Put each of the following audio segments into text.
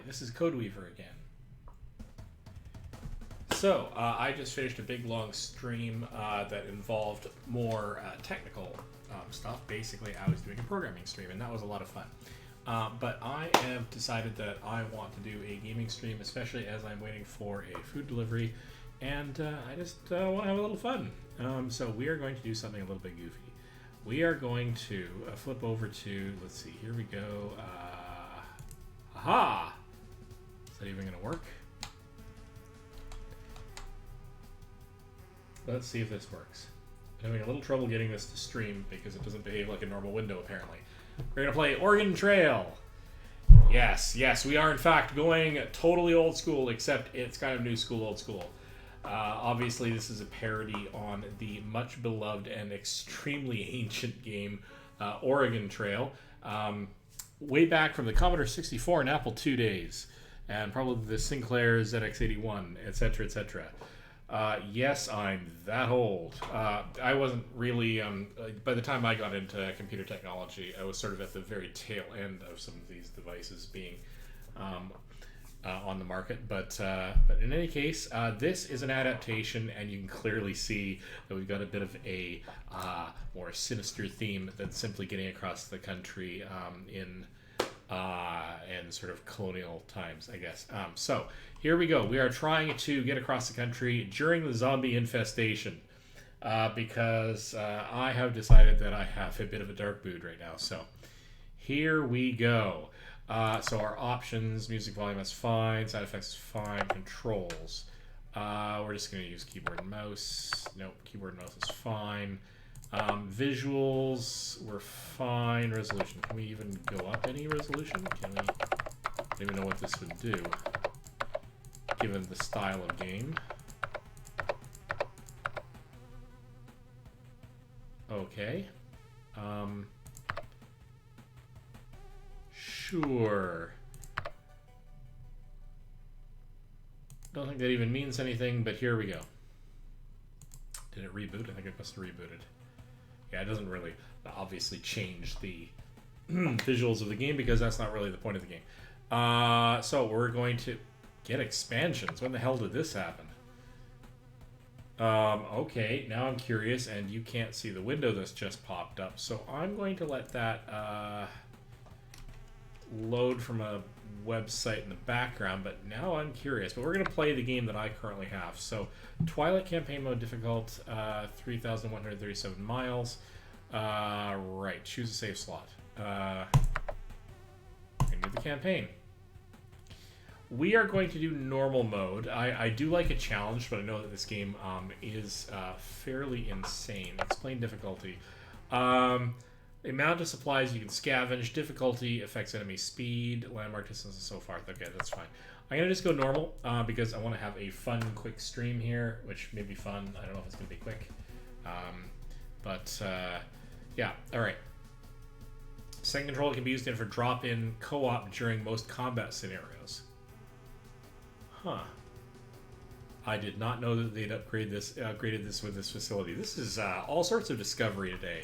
this is Codeweaver again. So, I just finished a big long stream that involved more technical stuff. Basically, I was doing a programming stream, and that was a lot of fun. But I have decided that I want to do a gaming stream, especially as I'm waiting for a food delivery, and I just want to have a little fun. So we are going to do something a little bit goofy. We are going to flip over to, let's see, here we go. Aha! Is that even going to work? Let's see if this works. I'm having a little trouble getting this to stream because it doesn't behave like a normal window, apparently. We're going to play Oregon Trail. Yes, we are in fact going totally old school, except it's kind of new school, old school. Obviously, this is a parody on the much beloved and extremely ancient game, Oregon Trail. Way back from the Commodore 64 and Apple II days, and probably the Sinclair ZX81, etc., etc. Yes, I'm that old. I wasn't really, by the time I got into computer technology, I was sort of at the very tail end of some of these devices being on the market. But in any case, this is an adaptation, and you can clearly see that we've got a bit of a more sinister theme than simply getting across the country in sort of colonial times, I guess. So here we go. We are trying to get across the country during the zombie infestation because I have decided that I have a bit of a dark mood right now. So here we go. So our options, music volume is fine, sound effects is fine, controls. We're just going to use keyboard and mouse. Nope, keyboard and mouse is fine. Visuals, we're fine. Resolution, can we even go up any resolution? Can we? I don't even know what this would do, given the style of game. Okay. Sure. Don't think that even means anything, but here we go. Did it reboot? I think it must have rebooted. Yeah, it doesn't really obviously change the visuals of the game because that's not really the point of the game. So we're going to get expansions. When the hell did this happen? Okay, now I'm curious, and you can't see the window that's just popped up, so I'm going to let that load from a website in the background, but now I'm curious. But we're going to play the game that I currently have. So Twilight Campaign Mode difficult, 3,137 miles. Right, choose a save slot. We're going to do the campaign. We are going to do normal mode. I do like a challenge, but I know that this game is fairly insane. Explain difficulty. The amount of supplies you can scavenge, difficulty affects enemy speed, landmark distance, and so forth. Okay, that's fine. I'm going to just go normal because I want to have a fun, quick stream here, which may be fun. I don't know if it's going to be quick. Yeah, all right. Second controller can be used for drop-in co-op during most combat scenarios. Huh. I did not know that they'd upgraded this with this facility. This is all sorts of discovery today.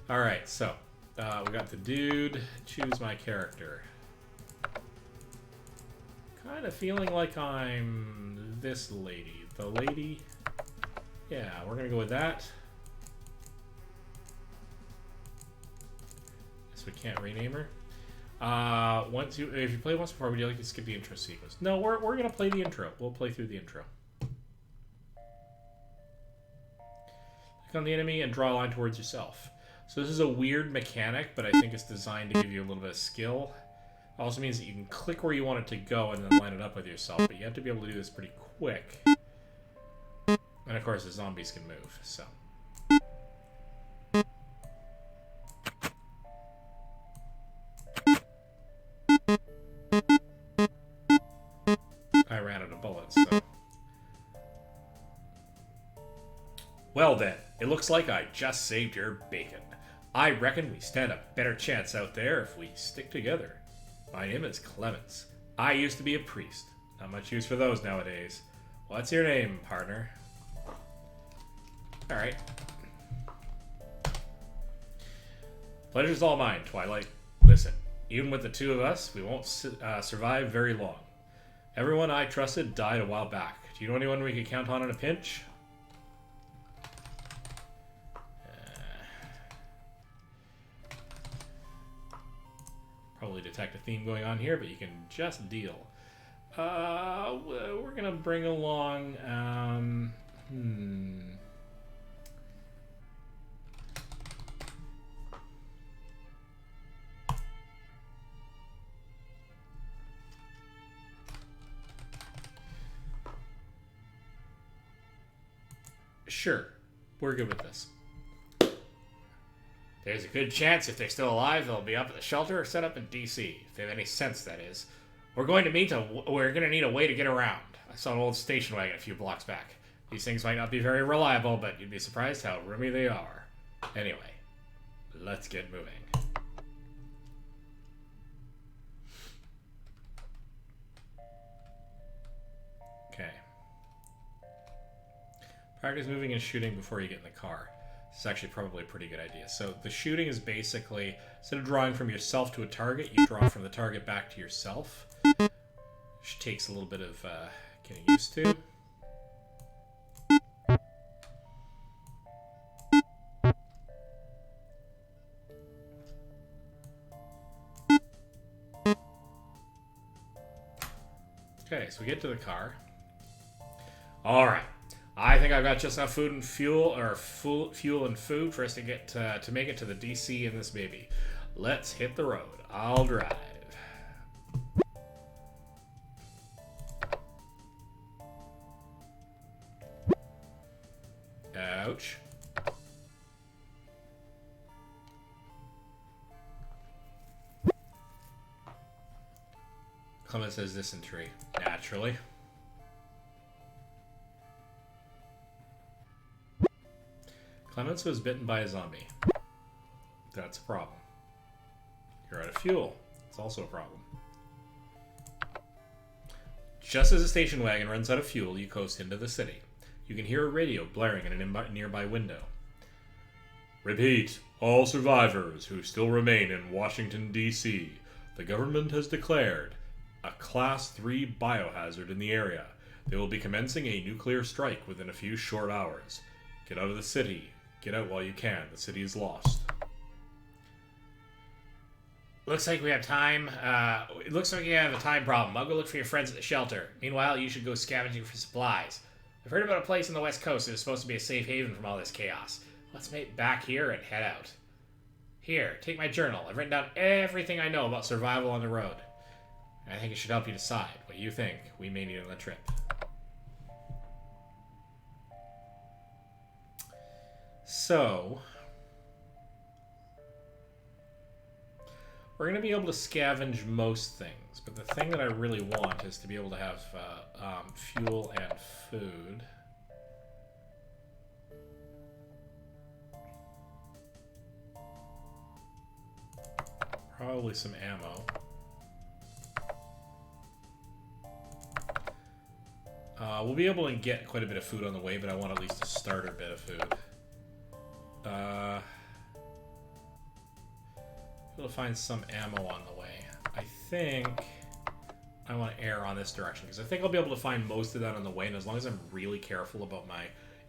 All right, so we got the dude. Choose my character. Kind of feeling like I'm this lady. The lady. Yeah, we're gonna go with that. Guess we can't rename her. If you play once before, would you like to skip the intro sequence? No, we're gonna play the intro. We'll play through the intro. Click on the enemy and draw a line towards yourself. So this is a weird mechanic, but I think it's designed to give you a little bit of skill. It also means that you can click where you want it to go and then line it up with yourself, but you have to be able to do this pretty quick. And of course, the zombies can move, so. I ran out of bullets, so. Well then, it looks like I just saved your bacon. I reckon we stand a better chance out there if we stick together. My name is Clemens. I used to be a priest. Not much use for those nowadays. What's your name, partner? Alright. Pleasure's all mine, Twilight. Listen, Even with the two of us, we won't survive very long. Everyone I trusted died a while back. Do you know anyone we could count on in a pinch? Probably detect a theme going on here, but you can just deal. We're gonna bring along. Sure, we're good with this. There's a good chance if they're still alive, they'll be up at the shelter or set up in DC. If they have any sense, that is. We're going to need a way to get around. I saw an old station wagon a few blocks back. These things might not be very reliable, but you'd be surprised how roomy they are. Anyway, let's get moving. Okay. Practice moving and shooting before you get in the car. This is actually probably a pretty good idea. So the shooting is basically, instead of drawing from yourself to a target, you draw from the target back to yourself. Which takes a little bit of getting used to. Okay, so we get to the car. All right. I think I've got just enough food and fuel, or fuel and food for us to get to make it to the DC in this baby. Let's hit the road. I'll drive. Ouch. Clement says dysentery. Naturally. Clemens was bitten by a zombie. That's a problem. You're out of fuel. It's also a problem. Just as a station wagon runs out of fuel, you coast into the city. You can hear a radio blaring in a nearby window. Repeat, all survivors who still remain in Washington, D.C., the government has declared a Class 3 biohazard in the area. They will be commencing a nuclear strike within a few short hours. Get out of the city. Get out while you can. The city is lost. Looks like we have time. It looks like you have a time problem. I'll go look for your friends at the shelter. Meanwhile, you should go scavenging for supplies. I've heard about a place on the west coast that is supposed to be a safe haven from all this chaos. Let's make back here and head out. Here, take my journal. I've written down everything I know about survival on the road. I think it should help you decide what you think we may need on the trip. So, we're going to be able to scavenge most things, but the thing that I really want is to be able to have fuel and food. Probably some ammo. We'll be able to get quite a bit of food on the way, but I want at least a starter bit of food. We'll find some ammo on the way. I think I want to err on this direction, because I think I'll be able to find most of that on the way, and as long as I'm really careful about my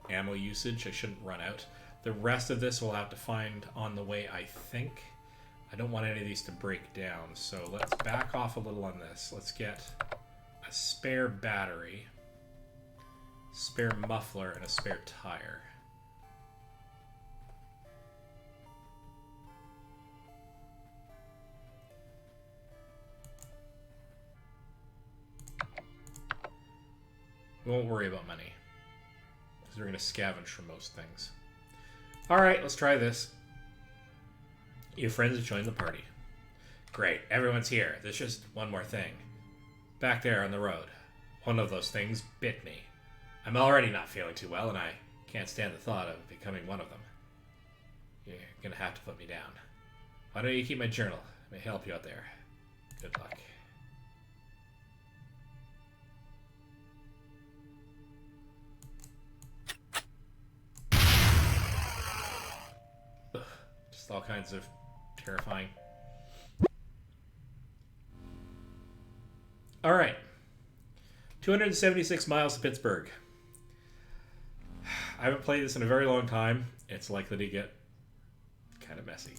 ammo usage, I shouldn't run out. The rest of this we'll have to find on the way, I think. I don't want any of these to break down, so let's back off a little on this. Let's get a spare battery, spare muffler, and a spare tire. We won't worry about money, because we're going to scavenge for most things. Alright, let's try this. Your friends have joined the party. Great, everyone's here. There's just one more thing. Back there on the road, one of those things bit me. I'm already not feeling too well, and I can't stand the thought of becoming one of them. You're going to have to put me down. Why don't you keep my journal? It may help you out there. Good luck. Just all kinds of terrifying. All right. 276 miles to Pittsburgh. I haven't played this in a very long time. It's likely to get kind of messy.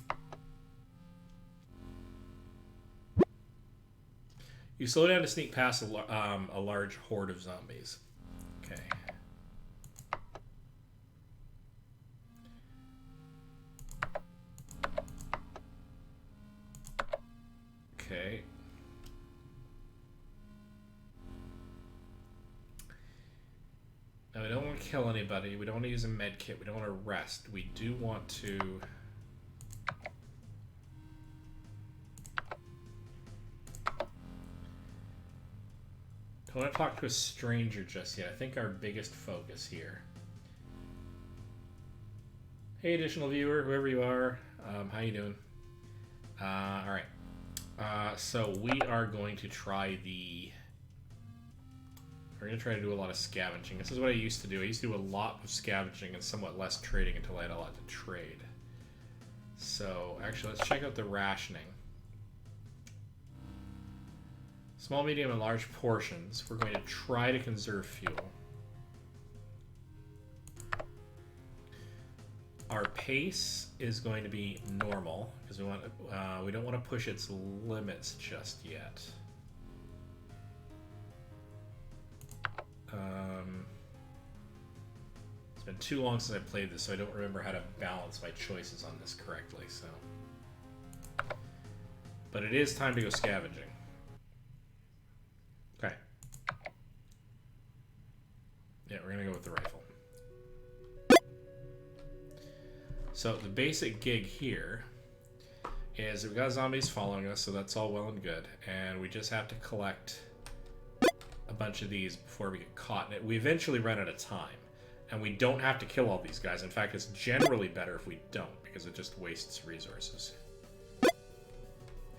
You slow down to sneak past a large horde of zombies. Okay. Okay. Now, we don't want to kill anybody. We don't want to use a med kit. We don't want to rest. We do want to... Don't want to talk to a stranger just yet. I think our biggest focus here... Hey, additional viewer, whoever you are. How you doing? Alright. So we are going to try the... We're going to try to do a lot of scavenging. This is what I used to do. I used to do a lot of scavenging and somewhat less trading until I had a lot to trade. So, actually, let's check out the rationing. Small, medium, and large portions. We're going to try to conserve fuel. Our pace is going to be normal because we don't want to push its limits just yet. It's been too long since I played this, so I don't remember how to balance my choices on this correctly. So, but it is time to go scavenging. Okay. Yeah, we're gonna go with the rifle. So the basic gig here is we've got zombies following us, so that's all well and good, and we just have to collect a bunch of these before we get caught. And we eventually run out of time, and we don't have to kill all these guys. In fact, it's generally better if we don't, because it just wastes resources.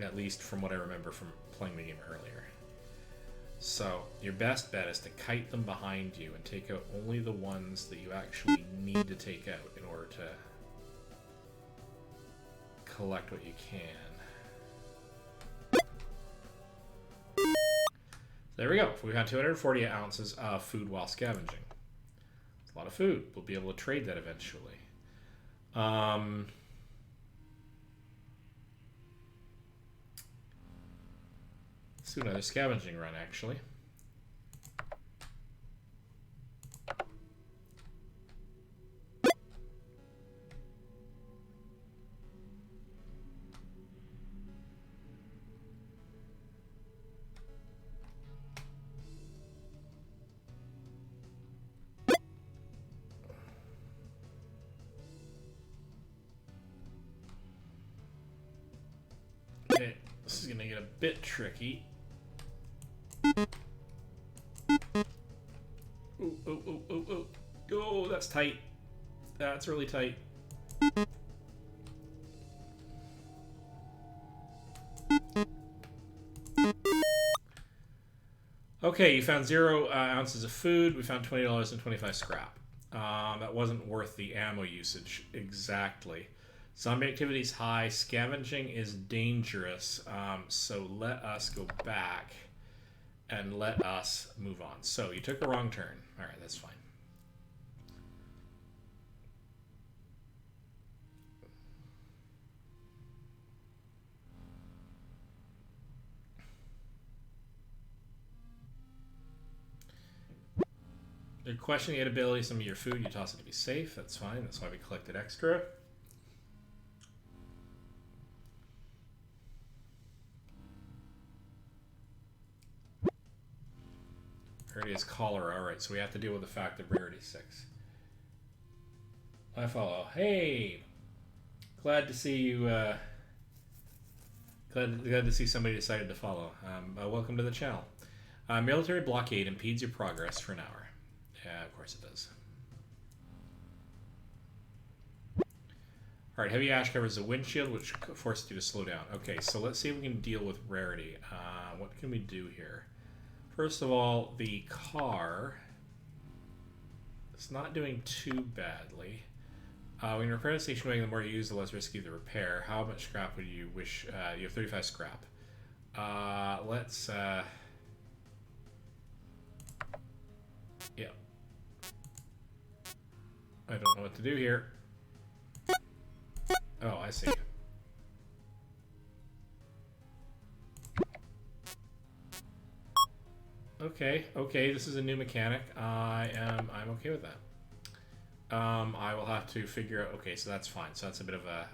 At least from what I remember from playing the game earlier. So your best bet is to kite them behind you and take out only the ones that you actually need to take out in order to collect what you can. There we go. We've got 240 ounces of food while scavenging. It's a lot of food. We'll be able to trade that eventually. Let's do another scavenging run, actually. Okay, this is going to get a bit tricky. Oh, that's tight. That's really tight. Okay, you found 0 ounces of food. We found $20 and 25 scrap. That wasn't worth the ammo usage exactly. Zombie activity is high. Scavenging is dangerous. So let us go back and let us move on. So you took a wrong turn. All right, that's fine. You're questioning the ability of some of your food. You toss it to be safe. That's fine. That's why we collected extra. Rarity is cholera. Alright, so we have to deal with the fact that rarity is 6. I follow. Hey! Glad to see you, glad to see somebody decided to follow. Welcome to the channel. Military blockade impedes your progress for an hour. Yeah, of course it does. Alright, heavy ash covers the windshield, which forces you to slow down. Okay, so let's see if we can deal with rarity. What can we do here? First of all, the car is not doing too badly. When you repair the station wagon, the more you use, the less risky the repair. How much scrap would you wish? You have 35 scrap. Let's Yeah. I don't know what to do here. Oh, I see. Okay, okay, this is a new mechanic. I'm okay with that. I will have to figure out. Okay, so that's fine. So that's a bit of a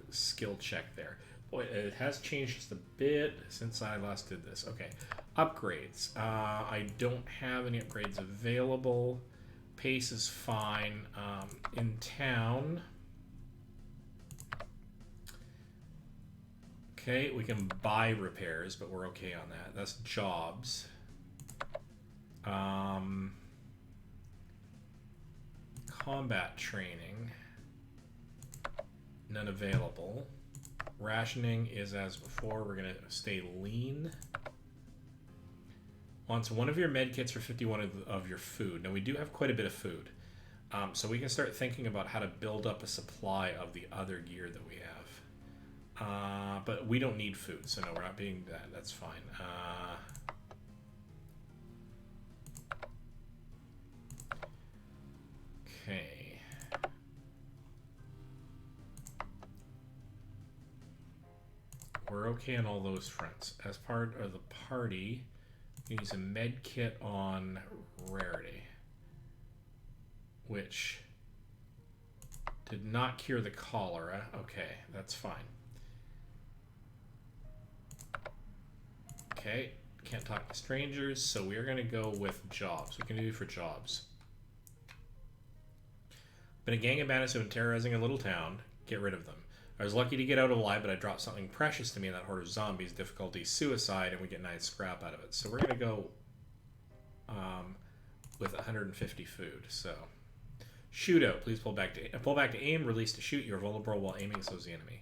skill check there. Boy, it has changed just a bit since I last did this. Okay, upgrades. I don't have any upgrades available. Pace is fine. In town. Okay, we can buy repairs, but we're okay on that. That's jobs. Combat training. None available. Rationing is as before. We're going to stay lean. Wants one of your med kits for 51 of your food. Now, we do have quite a bit of food. So we can start thinking about how to build up a supply of the other gear that we have. But we don't need food, so no, we're not being that. That's fine. Okay. We're okay on all those fronts. As part of the party, you use a med kit on rarity, which did not cure the cholera. Okay, that's fine. Okay, can't talk to strangers, so we're going to go with jobs. What can we do for jobs? Been a gang of bandits who have been terrorizing a little town. Get rid of them. I was lucky to get out alive, but I dropped something precious to me in that horde of zombies. Difficulty suicide, and we get 9 scrap out of it. So we're going to go with 150 food. So shootout. Please pull back to aim. Release to shoot. You're vulnerable while aiming, so is the enemy.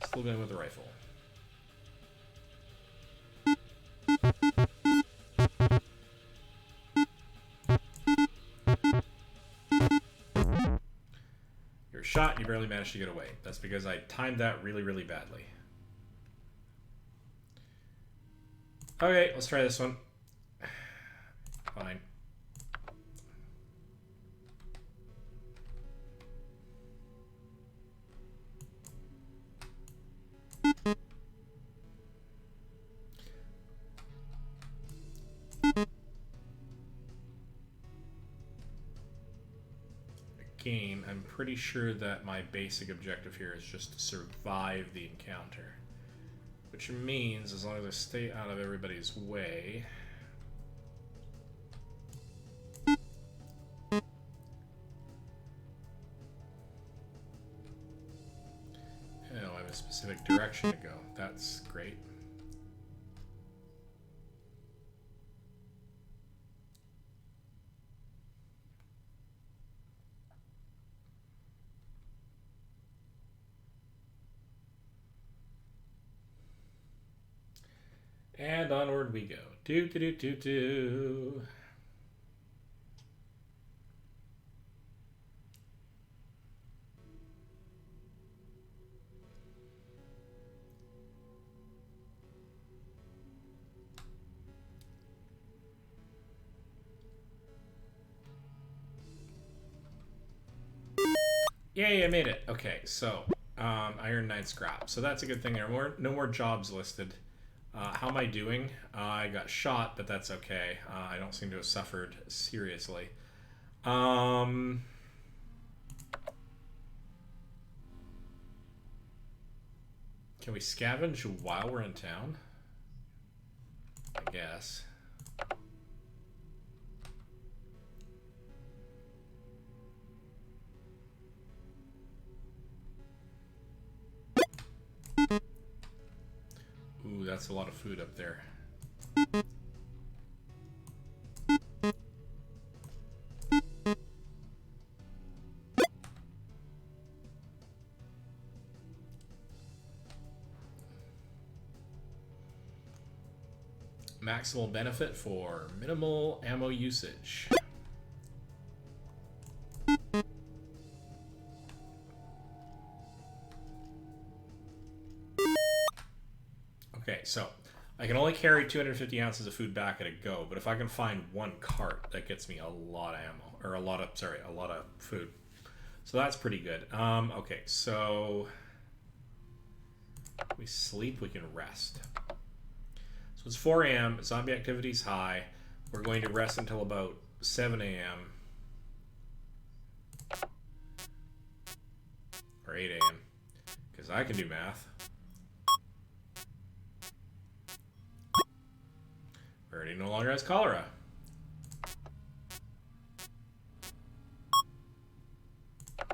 Still going with the rifle. You're shot and you barely managed to get away. That's because I timed that really, really badly. Okay, let's try this one. Fine. Game, I'm pretty sure that my basic objective here is just to survive the encounter. Which means, as long as I stay out of everybody's way... Oh, I have a specific direction to go. That's great. And onward we go. Do do do do do. Yay, I made it. Okay, so iron 9 scrap. So that's a good thing. There are no more jobs listed. How am I doing? I got shot, but that's okay. I don't seem to have suffered seriously. Can we scavenge while we're in town? I guess. Ooh, that's a lot of food up there. Maximal benefit for minimal ammo usage. Okay, so I can only carry 250 ounces of food back at a go, but if I can find one cart, that gets me a lot of ammo, or a lot of food. So that's pretty good. Okay, so we sleep, we can rest. So it's 4 a.m., zombie activity's high. We're going to rest until about 7 a.m. or 8 a.m. because I can do math. Already no longer has cholera.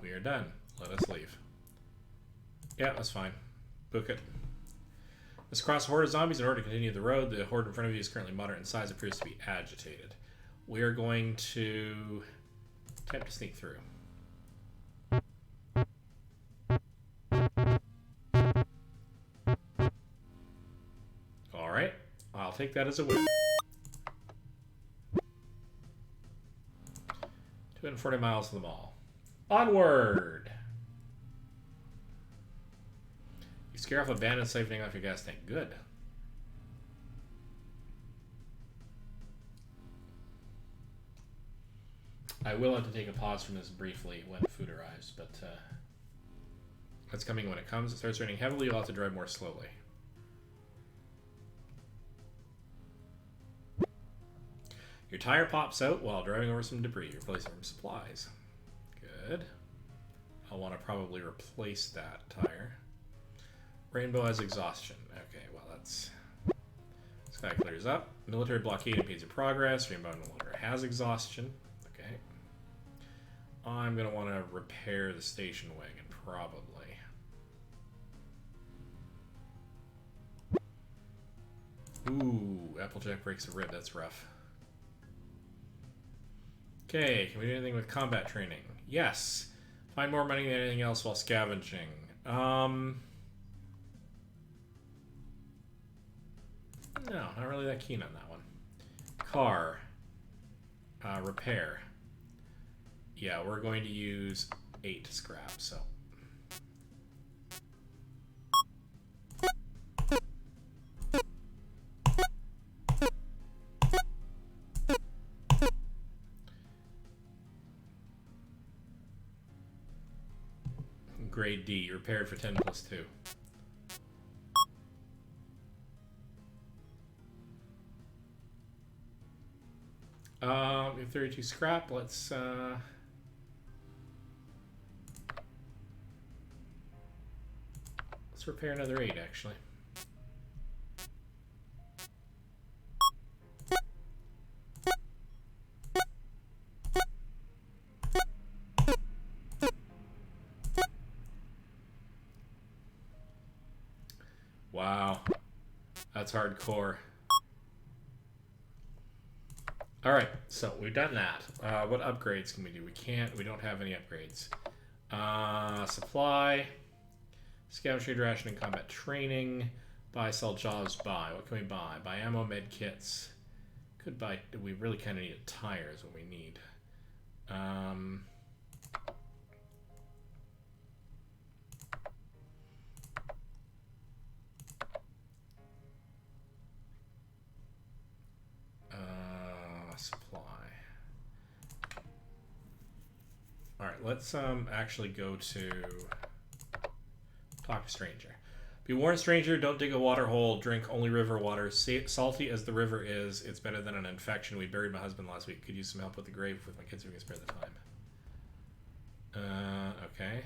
We are done. Let us leave. Yeah, that's fine. Book it. Let's cross a horde of zombies in order to continue the road. The horde in front of you is currently moderate in size, appears to be agitated. We are going to attempt to sneak through. Alright, I'll take that as a win. 240 miles to the mall. Onward! You scare off a bandit siphoning off your gas tank. Good. I will have to take a pause from this briefly when food arrives, but that's coming when it comes. It starts raining heavily, you'll have to drive more slowly. Your tire pops out while driving over some debris. You're replacing some supplies. Good. I'll want to probably replace that tire. Rainbow has exhaustion. Okay, well that's... Sky clears up. Military blockade impedes your progress. Rainbow no longer has exhaustion. Okay. I'm going to want to repair the station wagon, probably. Ooh, Applejack breaks a rib. That's rough. Okay, can we do anything with combat training? Yes. Find more money than anything else while scavenging. No, not really that keen on that one. Car. Repair. Yeah, we're going to use 8 scrap, so... Grade D, repaired for 10 plus 2. We have 32 scrap. Let's repair another 8, actually. Wow, that's hardcore. All right, so we've done that. What upgrades can we do? We don't have any upgrades. Supply, scavenger trade ration and combat training, buy, sell, jobs, buy. What can we buy? Buy ammo, med kits. Could buy, we really kind of need a tire is what we need. Supply. All right, let's actually go to talk to stranger. Be warned, stranger, don't dig a water hole. Drink only river water. Salty as the river is, it's better than an infection. We buried my husband last week. Could use some help with the grave with my kids if we can spare the time. Okay.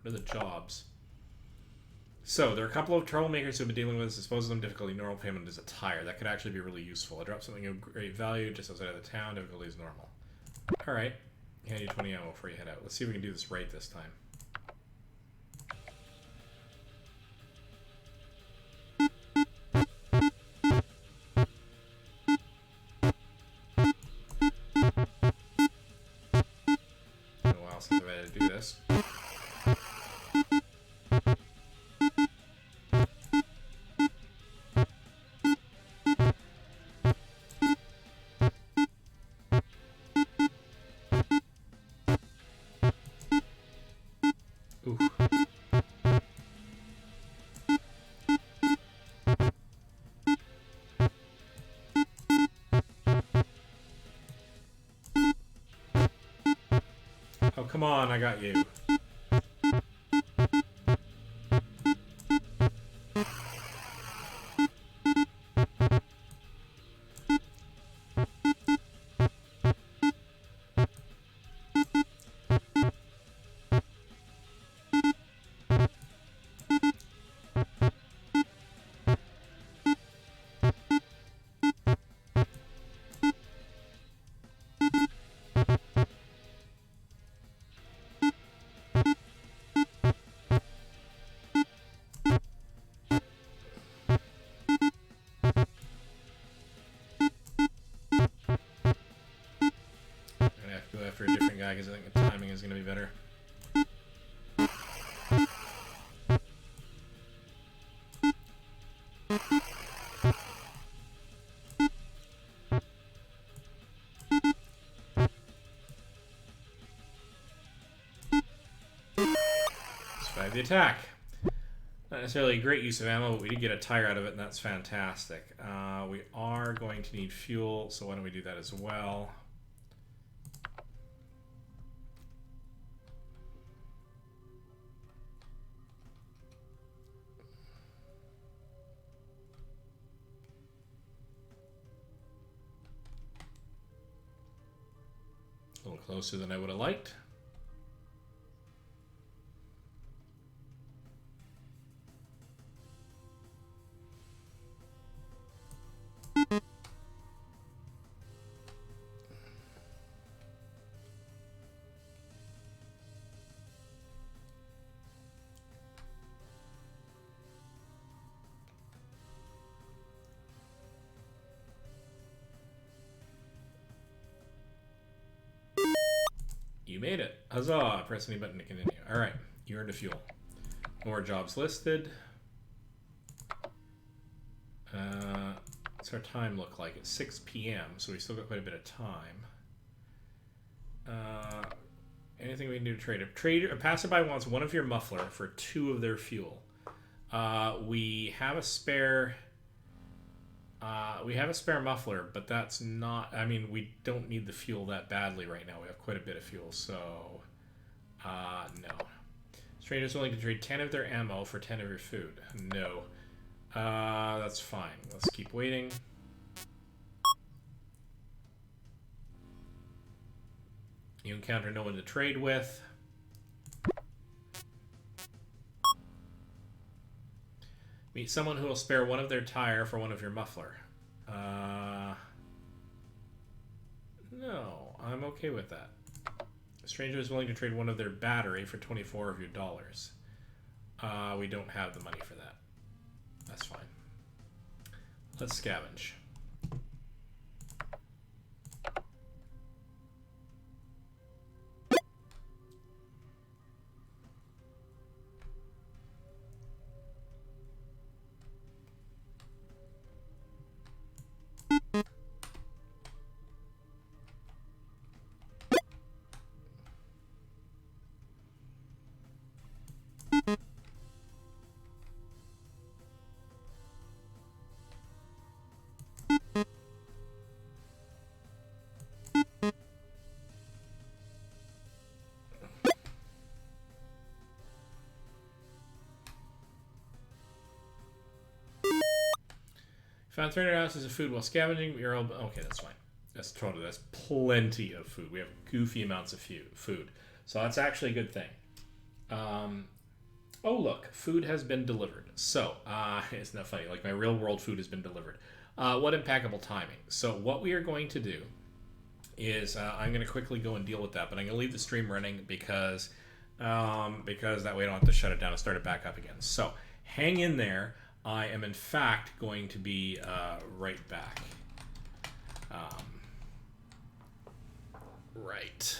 What are the jobs? So, there are a couple of troublemakers who have been dealing with this. Dispose of them difficulty. Normal payment is a tire. That could actually be really useful. I dropped something of great value just outside of the town. Difficulty is normal. Alright. Hand you 20 ammo before you head out. Let's see if we can do this right this time. It's been a while since I've had to do this. Oh, come on, I got you. Go after a different guy because I think the timing is going to be better. Survive the attack. Not necessarily a great use of ammo, but we did get a tire out of it, and that's fantastic. We are going to need fuel, so why don't we do that as well? A little closer than I would have liked. You made it. Huzzah! Press any button to continue. Alright, you earned a fuel. More jobs listed. What's our time look like? It's 6 p.m., so we still got quite a bit of time. Anything we can do to trade? A passerby wants one of your muffler for 2 of their fuel. We have a spare... we have a spare muffler, but that's not... I mean, we don't need the fuel that badly right now. We have quite a bit of fuel, so... no. Strangers willing to trade 10 of their ammo for 10 of your food. No. That's fine. Let's keep waiting. You encounter no one to trade with. Meet someone who will spare one of their tire for one of your muffler. No, I'm okay with that. A stranger is willing to trade one of their battery for 24 of your dollars. We don't have the money for that. That's fine. Let's scavenge. Found 300 ounces of food while scavenging. You're all, okay, that's fine. That's totally, that's plenty of food. We have goofy amounts of food. So that's actually a good thing. Oh, look, food has been delivered. So, isn't that funny? Like, my real world food has been delivered. What impeccable timing. So what we are going to do is I'm going to quickly go and deal with that, but I'm going to leave the stream running because that way I don't have to shut it down and start it back up again. So hang in there. I am in fact going to be right back. Right.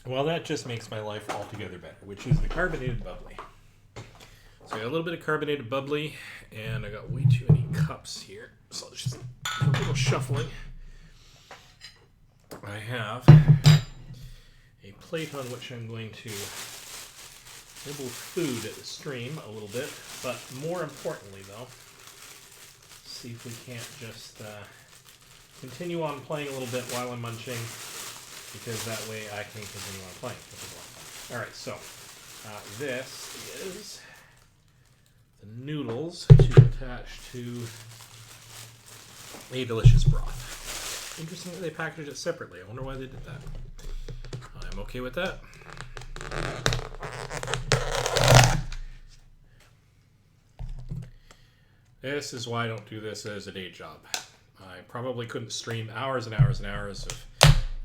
Well, that just makes my life altogether better, which is the carbonated bubbly. So I got a little bit of carbonated bubbly, and I got way too many cups here. So I'll just do a little shuffling. I have a plate on which I'm going to nibble food at the stream a little bit, but more importantly, though, see if we can't just continue on playing a little bit while I'm munching, because that way I can continue on playing, which is a lot of fun. Alright, so this is the noodles to attach to a delicious broth. Interesting that they packaged it separately. I wonder why they did that. I'm okay with that. This is why I don't do this as a day job. I probably couldn't stream hours and hours and hours of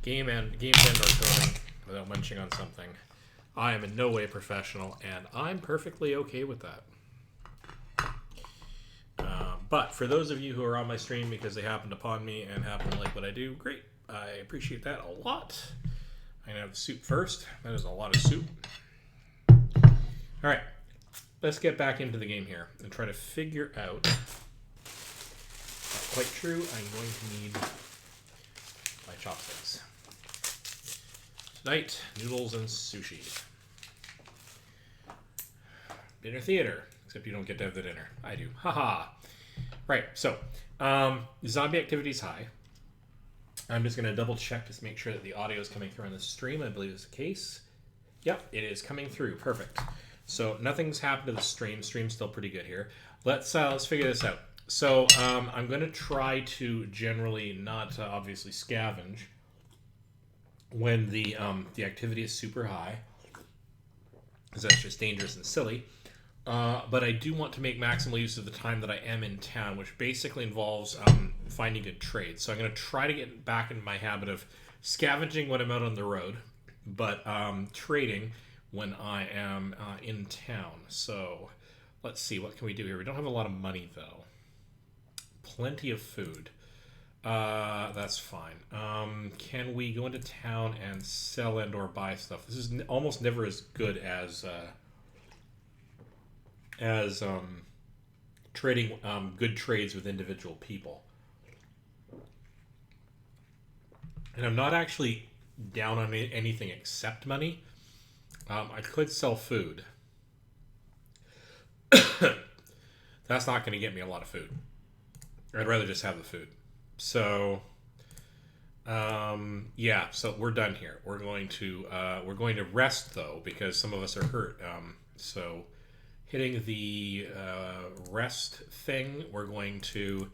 game vendor coding without munching on something. I am in no way professional, and I'm perfectly okay with that. But for those of you who are on my stream because they happened upon me and happen to like what I do, great. I appreciate that a lot. I'm going to have the soup first. That is a lot of soup. All right. Let's get back into the game here and try to figure out. Not quite true. I'm going to need my chopsticks. Tonight, noodles and sushi. Dinner theater. Except you don't get to have the dinner. I do. Haha. Right, so zombie activity is high. I'm just going to double check to make sure that the audio is coming through on the stream. I believe is the case. Yep, it is coming through. Perfect. So nothing's happened to the stream. Stream's still pretty good here. Let's figure this out. So I'm going to try to generally not obviously scavenge when the activity is super high, because that's just dangerous and silly. But I do want to make maximal use of the time that I am in town, which basically involves finding good trades. So I'm going to try to get back into my habit of scavenging when I'm out on the road, but trading when I am in town. So let's see, what can we do here? We don't have a lot of money, though. Plenty of food. That's fine. Can we go into town and sell and or buy stuff? This is almost never as good as trading good trades with individual people. And I'm not actually down on anything except money. I could sell food. That's not going to get me a lot of food. I'd rather just have the food. So, yeah. So we're done here. We're going to rest though, because some of us are hurt. So, hitting the rest thing, we're going to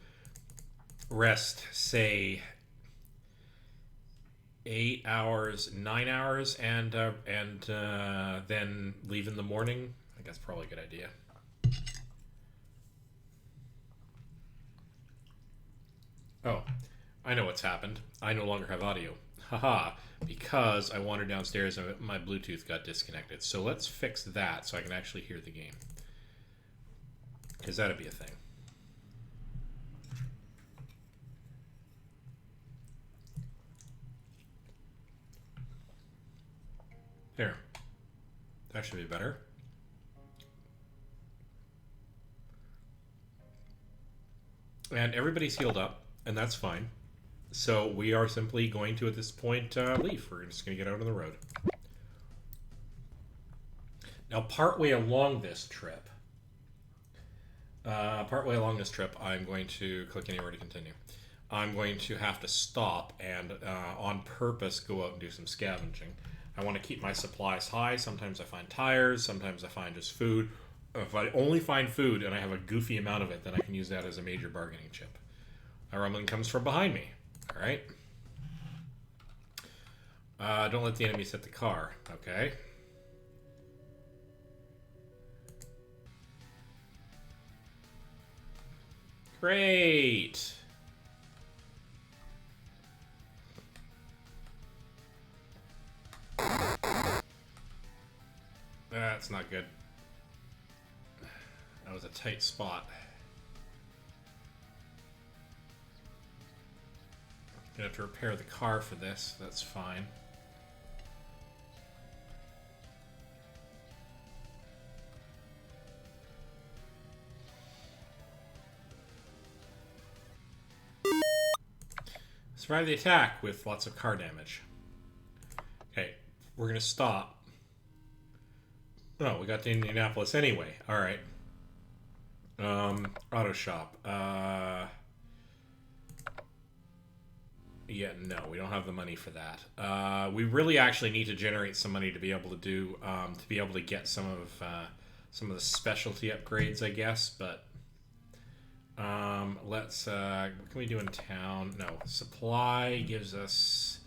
rest, say, 8 hours, 9 hours, and then leave in the morning. I think that's probably a good idea. Oh, I know what's happened. I no longer have audio. Haha, because I wandered downstairs and my Bluetooth got disconnected. So let's fix that so I can actually hear the game. Because that'd be a thing. There. That should be better. And everybody's healed up, and that's fine. So we are simply going to, at this point, leave. We're just going to get out on the road. Now, partway along this trip, I'm going to click anywhere to continue. I'm going to have to stop and, on purpose, go out and do some scavenging. I want to keep my supplies high. Sometimes I find tires. Sometimes I find just food. If I only find food and I have a goofy amount of it, then I can use that as a major bargaining chip. A rumbling comes from behind me. All right. Don't let the enemy set the car. Okay. Great. That's not good. That was a tight spot. Gonna have to repair the car for this. That's fine. Survive the attack with lots of car damage. Okay, we're gonna stop. Oh, we got to Indianapolis anyway. All right. Auto shop. Yeah, no, we don't have the money for that. We really actually need to generate some money to be able to do, to be able to get some of the specialty upgrades, I guess. But let's. What can we do in town? No, supply gives us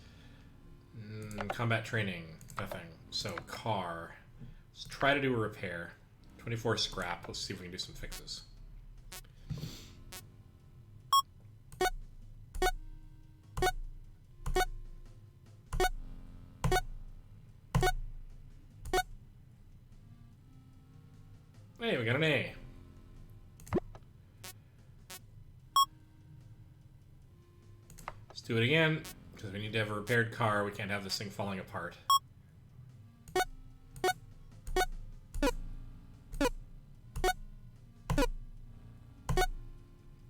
combat training. Nothing. So car. Let's try to do a repair. 24 scrap. Let's see if we can do some fixes. Hey, we got an A. Let's do it again, because we need to have a repaired car. We can't have this thing falling apart.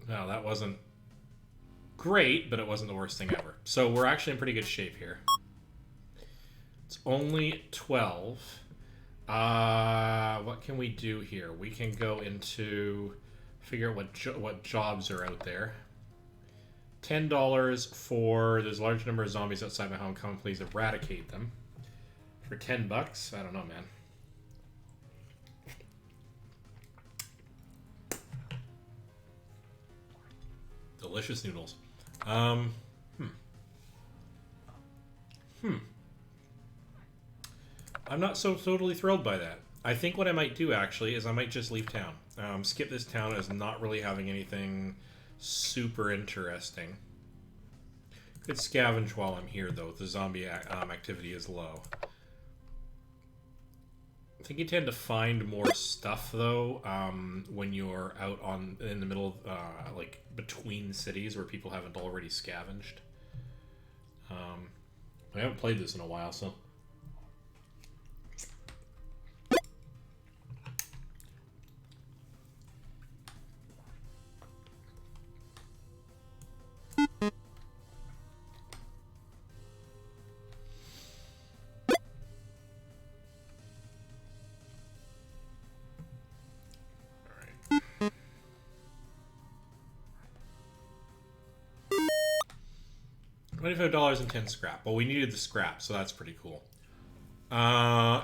Well, that wasn't great, but it wasn't the worst thing ever. So we're actually in pretty good shape here. It's only 12. What can we do here? We can go into figure out what jobs are out there. $10 for there's a large number of zombies outside my home. Come please eradicate them. For $10, I don't know, man. Delicious noodles. I'm not so totally thrilled by that. I think what I might do, actually, is I might just leave town. Skip this town as not really having anything super interesting. Could scavenge while I'm here, though. The zombie activity is low. I think you tend to find more stuff, though, when you're out in the middle of, like, between cities where people haven't already scavenged. I haven't played this in a while, so... $25 and 10 scrap. Well, we needed the scrap, so that's pretty cool.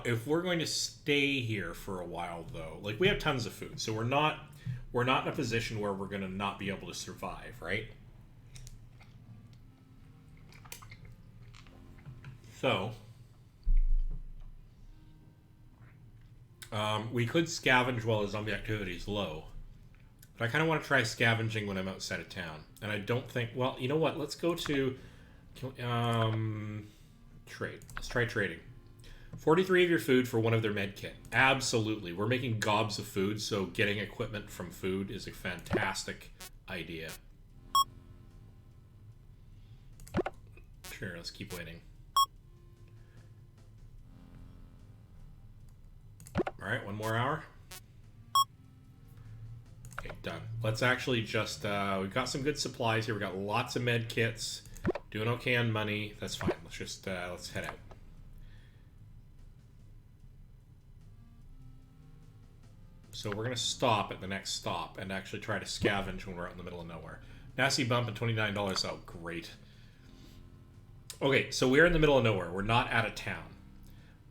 If we're going to stay here for a while, though, like we have tons of food, so we're not in a position where we're going to not be able to survive, right? So, we could scavenge while the zombie activity is low. But I kind of want to try scavenging when I'm outside of town. And I don't think... Well, you know what? Let's go to... trade. Let's try trading. 43 of your food for one of their med kit. Absolutely. We're making gobs of food, so getting equipment from food is a fantastic idea. Sure, let's keep waiting. Alright, one more hour. Okay, done. Let's actually just, we've got some good supplies here. We've got lots of med kits. Doing okay on money. That's fine. Let's just, let's head out. So we're going to stop at the next stop and actually try to scavenge when we're out in the middle of nowhere. Nasty bump at $29. Oh, great. Okay, so we're in the middle of nowhere. We're not out of town.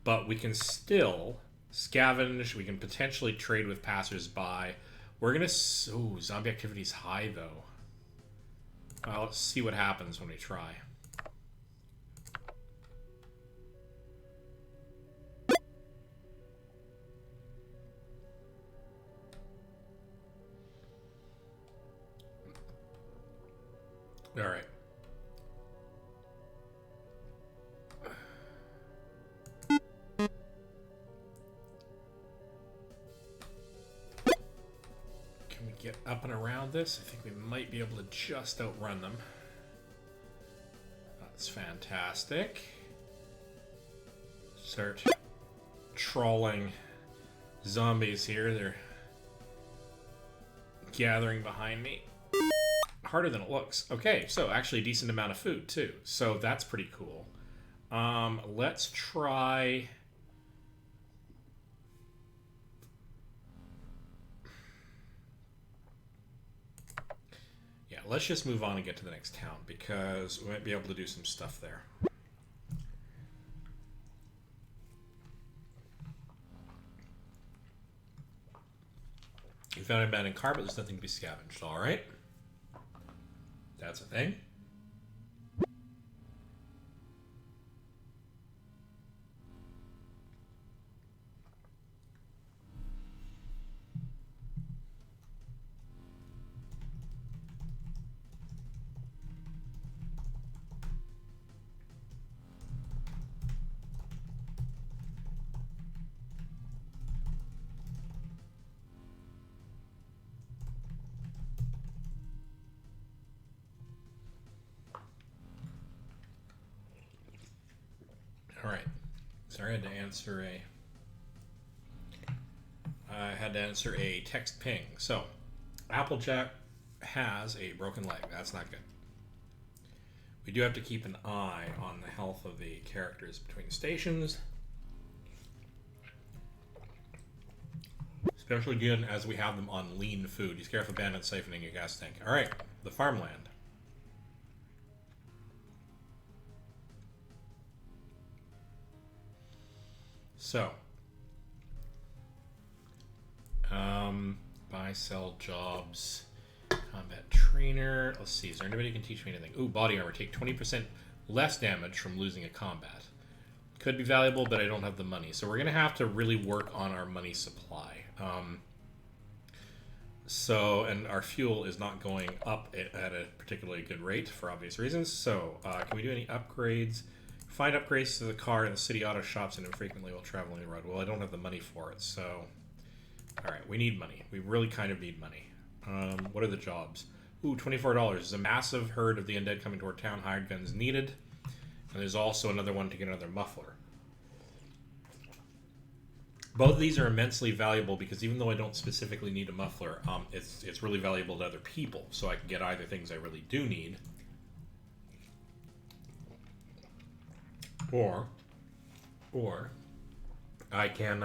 But we can still scavenge. We can potentially trade with passers-by. We're going to... Ooh, zombie activity's high, though. Let's see what happens when we try. All right. Get up and around this. I think we might be able to just outrun them. That's fantastic. Start trawling zombies here. They're gathering behind me. harder than it looks. Okay, so actually a decent amount of food too. So that's pretty cool. Let's try. Yeah, let's just move on and get to the next town because we might be able to do some stuff there. You found an abandoned car, but there's nothing to be scavenged. All right. That's a thing. All right. Sorry, I had to answer a text ping. So, Applejack has a broken leg. That's not good. We do have to keep an eye on the health of the characters between stations. Especially good as we have them on lean food. You scare off a bandit siphoning a gas tank. All right, the farmland. So, buy, sell, jobs, combat trainer. Let's see, is there anybody who can teach me anything? Ooh, body armor. Take 20% less damage from losing a combat. Could be valuable, but I don't have the money. So we're going to have to really work on our money supply. And our fuel is not going up at a particularly good rate for obvious reasons. So can we do any upgrades? Find upgrades to the car in the city auto shops and infrequently while traveling the road. Well, I don't have the money for it, so... Alright, we need money. We really kind of need money. What are the jobs? Ooh, $24. There's a massive herd of the undead coming toward town. Hired guns needed. And there's also another one to get another muffler. Both of these are immensely valuable because even though I don't specifically need a muffler, it's really valuable to other people. So I can get either things I really do need, or I can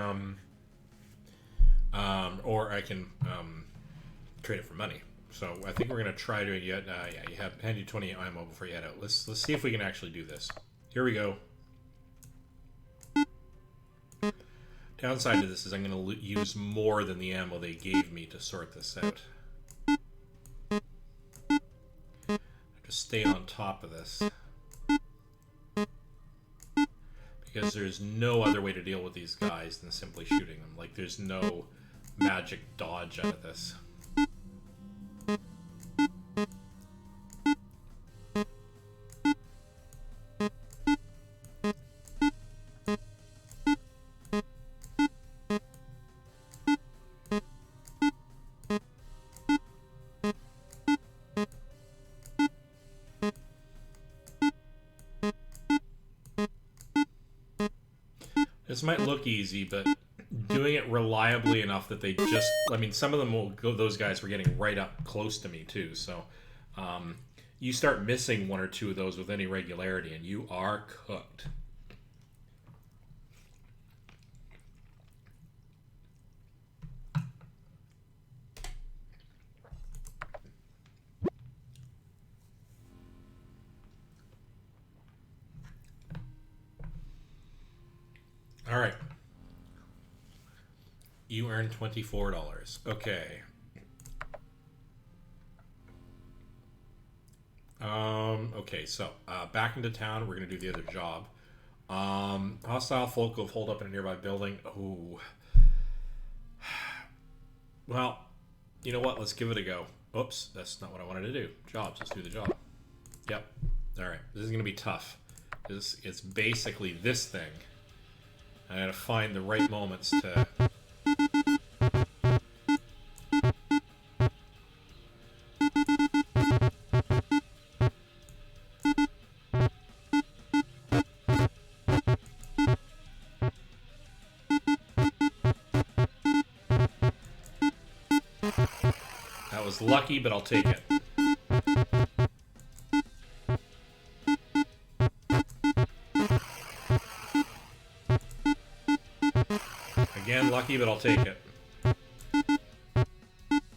trade it for money. So I think we're gonna try to get. Yeah, you have handy 20 ammo before you head out. Let's see if we can actually do this. Here we go. Downside to this is I'm going to use more than the ammo they gave me to sort this out. Just stay on top of this. Because there's no other way to deal with these guys than simply shooting them. Like, there's no magic dodge out of this. This might look easy, but doing it reliably enough that they just... I mean, some of them will go... Those guys were getting right up close to me, too. So, you start missing one or two of those with any regularity, and you are cooked. All right. You earn $24. Okay. Okay, so back into town. We're going to do the other job. Hostile folk have holed up in a nearby building. Oh. Well, you know what? Let's give it a go. Oops, that's not what I wanted to do. Jobs. Let's do the job. Yep. All right. This is going to be tough. It's basically this thing. I gotta find the right moments to... That was lucky, but I'll take it. lucky, but I'll take it.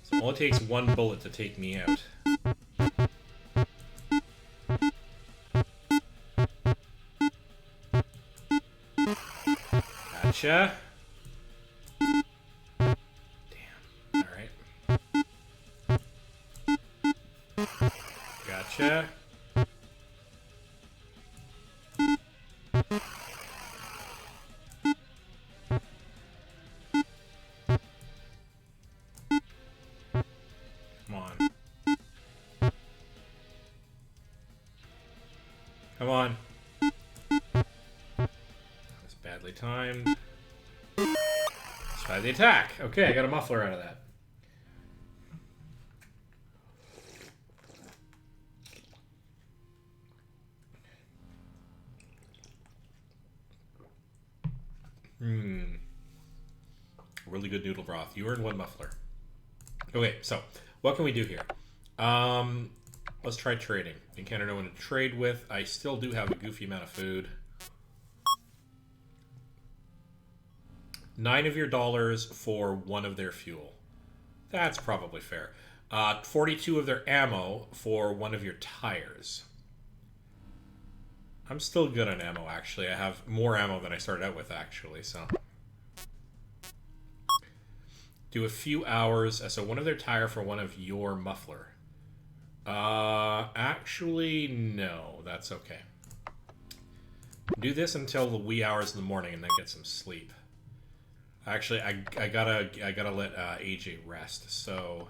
So it only takes one bullet to take me out. Gotcha. Damn. Alright. Gotcha. Come on. Come on. That's badly timed. Let's try the attack. Okay, I got a muffler out of that. Really good noodle broth. You earned one muffler. Okay, so what can we do here? Let's try trading. Encounter no one to trade with. I still do have a goofy amount of food. 9 of your dollars for 1 of their fuel. That's probably fair. 42 of their ammo for 1 of your tires. I'm still good on ammo, actually. I have more ammo than I started out with, actually, so... Do a few hours, so 1 of their tire for 1 of your muffler. Actually, no, that's okay. Do this until the wee hours in the morning and then get some sleep. Actually, I gotta let AJ rest, so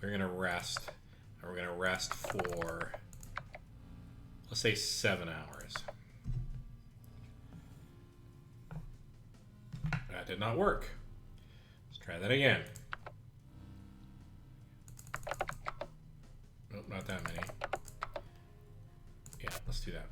we're gonna rest, and we're gonna rest for, let's say 7 hours. That did not work. Try that again. Nope, not that many. Yeah, let's do that.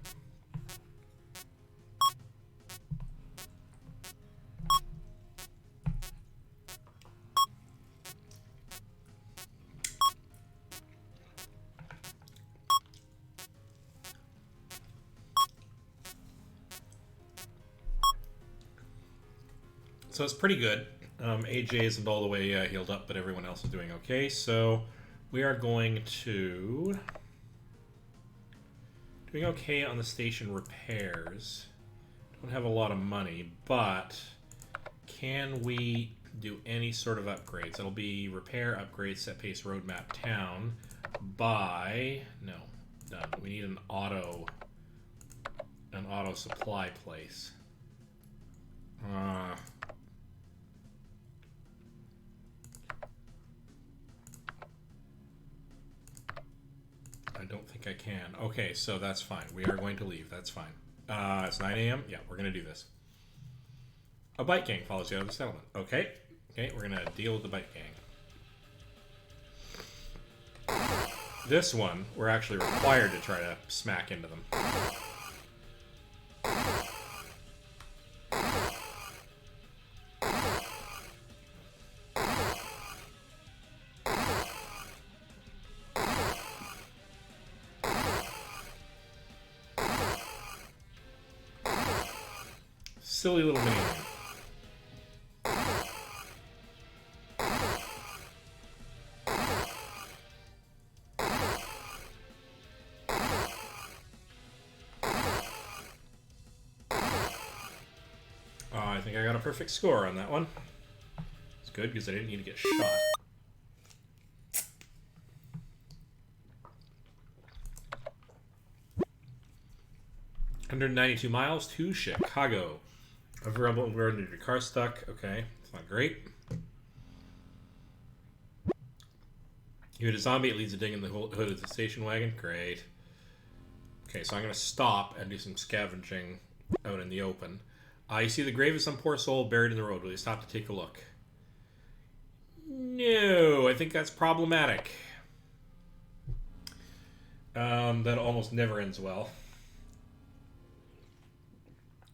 So it's pretty good. AJ isn't all the way healed up, but everyone else is doing okay. So we are going to... Doing okay on the station repairs. Don't have a lot of money, but can we do any sort of upgrades? It'll be repair, upgrade, set pace, roadmap, town, buy... No, done. We need an auto supply place. I don't think I can. Okay, so that's fine. We are going to leave. That's fine. It's 9 a.m. Yeah, we're going to do this. A bike gang follows you out of the settlement. Okay. Okay, we're going to deal with the bike gang. This one, we're actually required to try to smack into them. Silly little mini game. I think I got a perfect score on that one. It's good because I didn't need to get shot. $192 miles to Chicago. I've rumbled where your car stuck. Okay, it's not great. You hit a zombie, it leads a ding in the hood of the station wagon. Great. Okay, so I'm going to stop and do some scavenging out in the open. You see the grave of some poor soul buried in the road. Will you stop to take a look? No, I think that's problematic. That almost never ends well.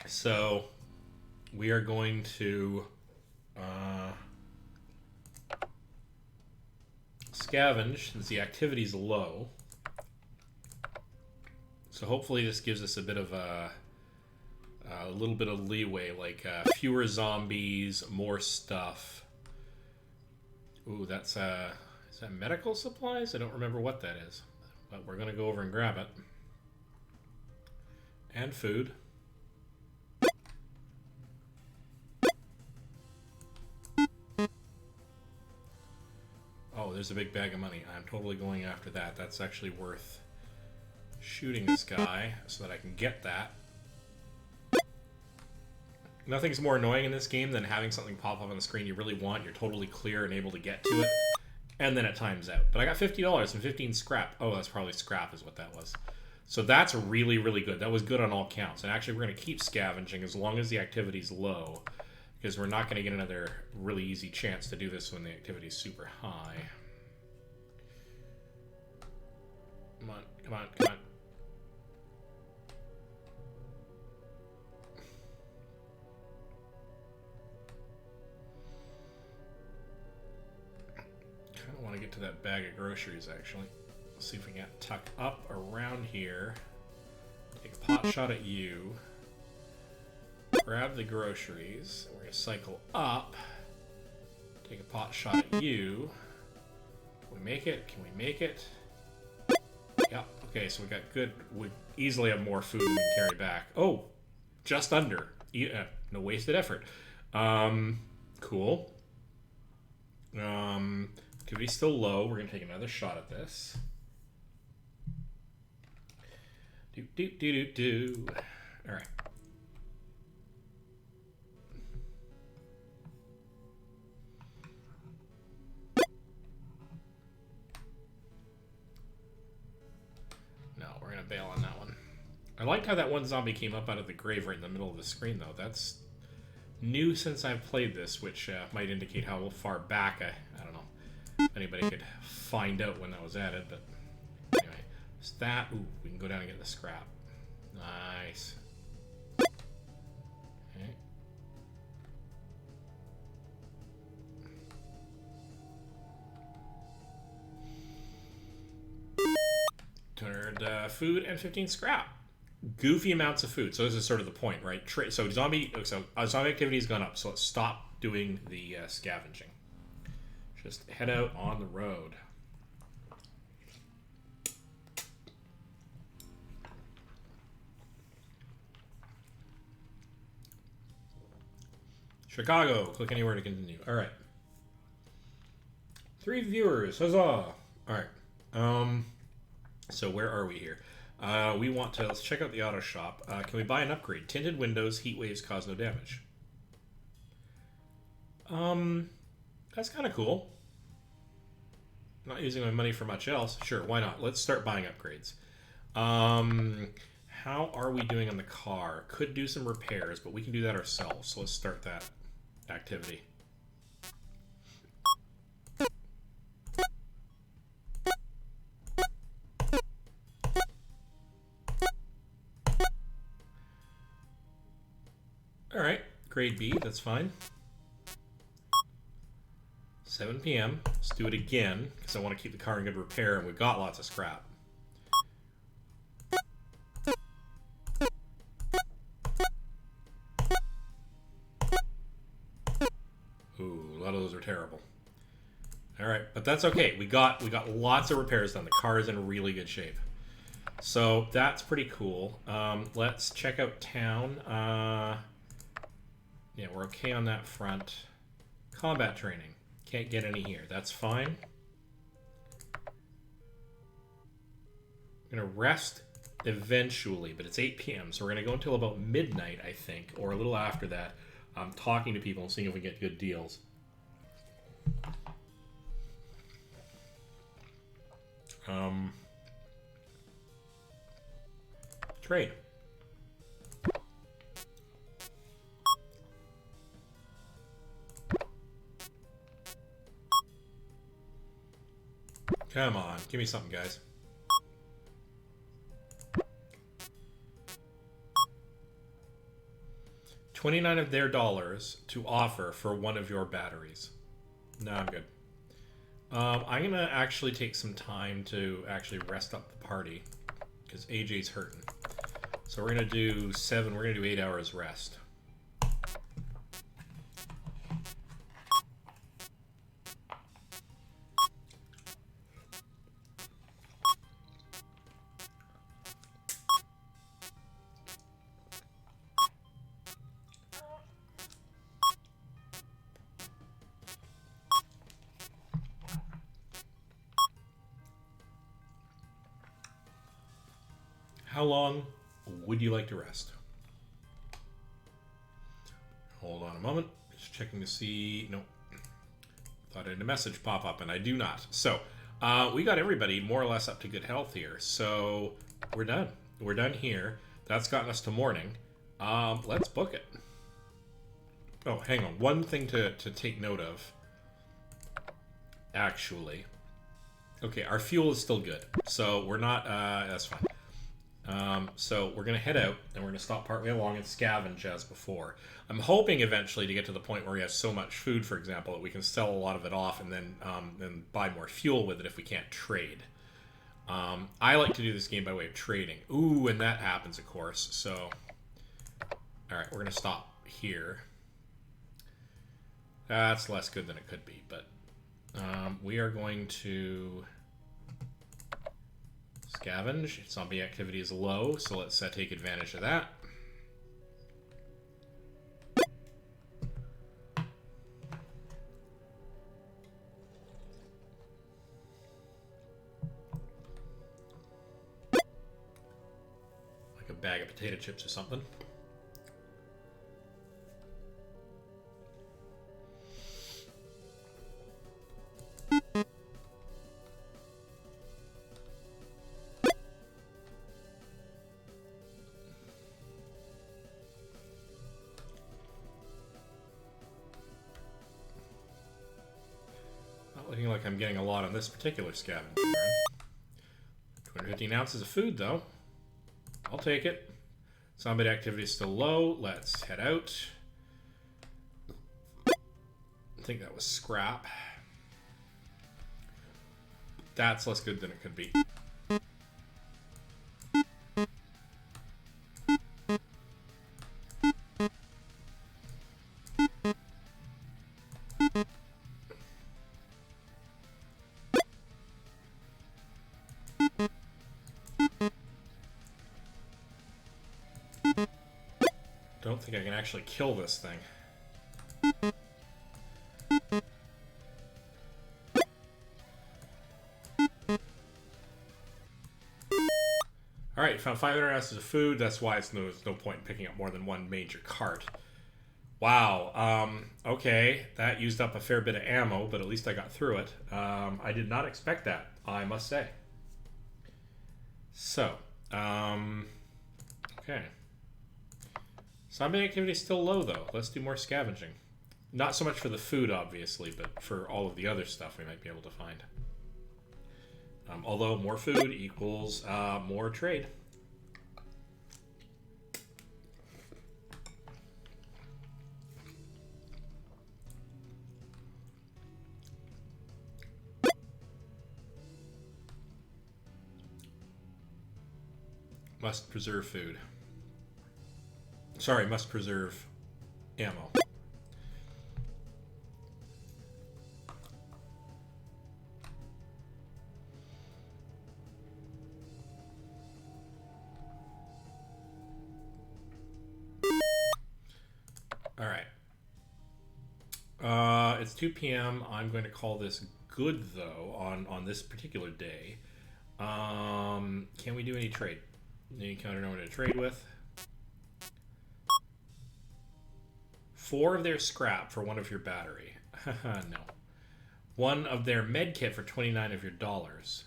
So we are going to scavenge since the activity is low. So hopefully this gives us a bit of a A little bit of leeway, like fewer zombies, more stuff. Ooh, that's is that medical supplies? I don't remember what that is, but we're gonna go over and grab it. And food. Oh, there's a big bag of money. I'm totally going after that. That's actually worth shooting this guy so that I can get that. Nothing's more annoying in this game than having something pop up on the screen you really want, you're totally clear and able to get to it, and then it times out. But I got $50 and 15 scrap. Oh, that's probably scrap is what that was. So that's really, really good. That was good on all counts. And actually, we're going to keep scavenging as long as the activity's low, because we're not going to get another really easy chance to do this when the activity's super high. Come on, come on, come on. Kind of want to get to that bag of groceries, actually. Let's see if we can tuck up around here. Take a pot shot at you. Grab the groceries. We're going to cycle up. Take a pot shot at you. Can we make it? Can we make it? Yep. Okay, so we got good. We easily have more food than we can carry back. Oh, just under. No wasted effort. Cool. Activity's still low. We're going to take another shot at this. Do. All right. No, we're going to bail on that one. I liked how that one zombie came up out of the grave right in the middle of the screen, though. That's new since I've played this, which might indicate how far back I don't know if anybody could find out when that was added, but anyway. It's that. Ooh, we can go down and get the scrap. Nice. Okay. Turned food and 15 scrap. Goofy amounts of food. So this is sort of the point, right? So zombie activity has gone up. So let's stop doing the scavenging. Just head out on the road. Chicago. Click anywhere to continue. All right. 3 viewers. Huzzah! All right. So where are we here? We want to, let's check out the auto shop. Can we buy an upgrade? Tinted windows, heat waves cause no damage. That's kind of cool. Not using my money for much else. Sure, why not? Let's start buying upgrades. How are we doing on the car? Could do some repairs, but we can do that ourselves. So let's start that activity. All right, grade B, that's fine. 7 p.m. Let's do it again because I want to keep the car in good repair, and we've got lots of scrap. Ooh, a lot of those are terrible. All right, but that's okay. We got lots of repairs done. The car is in really good shape. So that's pretty cool. Let's check out town. Yeah, we're okay on that front. Combat training. Can't get any here. That's fine. I'm going to rest eventually, but it's 8 p.m., so we're going to go until about midnight, I think, or a little after that. I'm talking to people and seeing if we get good deals. Trade. Come on, give me something, guys. $29 of their dollars to offer for one of your batteries. No, I'm good. I'm gonna actually take some time to actually rest up the party because AJ's hurting. So we're going to do 7. We're going to do 8 hours rest. How long would you like to rest? Hold on a moment. Just checking to see. Nope. Thought I had a message pop up, and I do not. So, we got everybody more or less up to good health here. So, we're done. We're done here. That's gotten us to morning. Let's book it. Oh, hang on. One thing to take note of. Actually. Okay, our fuel is still good. So, we're not... that's fine. So we're going to head out, and we're going to stop partway along and scavenge as before. I'm hoping eventually to get to the point where we have so much food, for example, that we can sell a lot of it off and then buy more fuel with it if we can't trade. I like to do this game by way of trading. Ooh, and that happens, of course. So, all right, we're going to stop here. That's less good than it could be, but we are going to... Scavenge. Zombie activity is low, so let's take advantage of that. Like a bag of potato chips or something. Looking like I'm getting a lot on this particular scavenger. 215 ounces of food, though. I'll take it. Zombie activity is still low. Let's head out. I think that was scrap. That's less good than it could be. Don't think I can actually kill this thing. Alright, found 500 ounces of food. That's why there's no point in picking up more than one major cart. Wow. Okay, that used up a fair bit of ammo, but at least I got through it. I did not expect that, I must say. So, okay. Zombie activity is still low, though. Let's do more scavenging. Not so much for the food, obviously, but for all of the other stuff we might be able to find. Although more food equals more trade. Must preserve food. Sorry, must preserve ammo. All right. It's 2 p.m. I'm going to call this good, though, on this particular day. Can we do any trade? Any counter number to trade with? 4 of their scrap for 1 of your battery. No. 1 of their med kit for 29 of your dollars.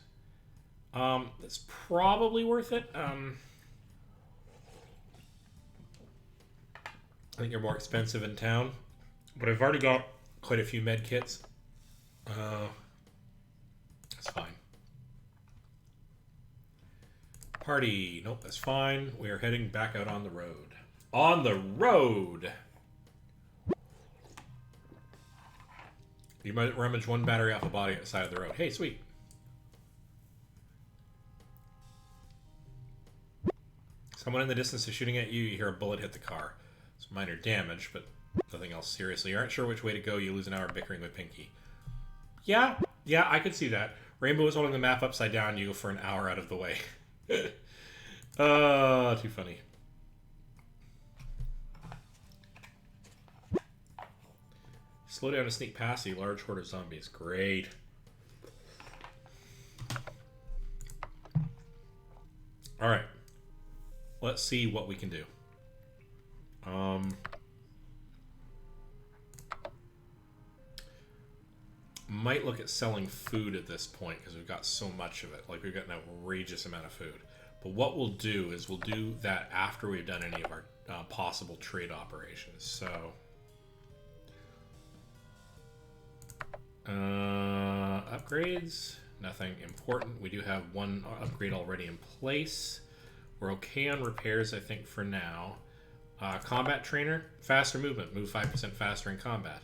That's probably worth it. I think you're more expensive in town, but I've already got quite a few med kits. That's fine. Party. Nope, that's fine. We are heading back out on the road. On the road! You might rummage 1 battery off a body at the side of the road. Hey, sweet. Someone in the distance is shooting at you. You hear a bullet hit the car. It's minor damage, but nothing else seriously. You aren't sure which way to go. You lose an hour bickering with Pinky. Yeah, I could see that. Rainbow is holding the map upside down. You go for an hour out of the way. Too funny. Slow down to sneak past a large horde of zombies. Great. Alright. Let's see what we can do. Might look at selling food at this point because we've got so much of it. Like, we've got an outrageous amount of food. But what we'll do is we'll do that after we've done any of our possible trade operations. So, upgrades, nothing important. We do have one upgrade already in place. We're okay on repairs, I think, for now. Combat trainer, faster movement, move 5% faster in combat.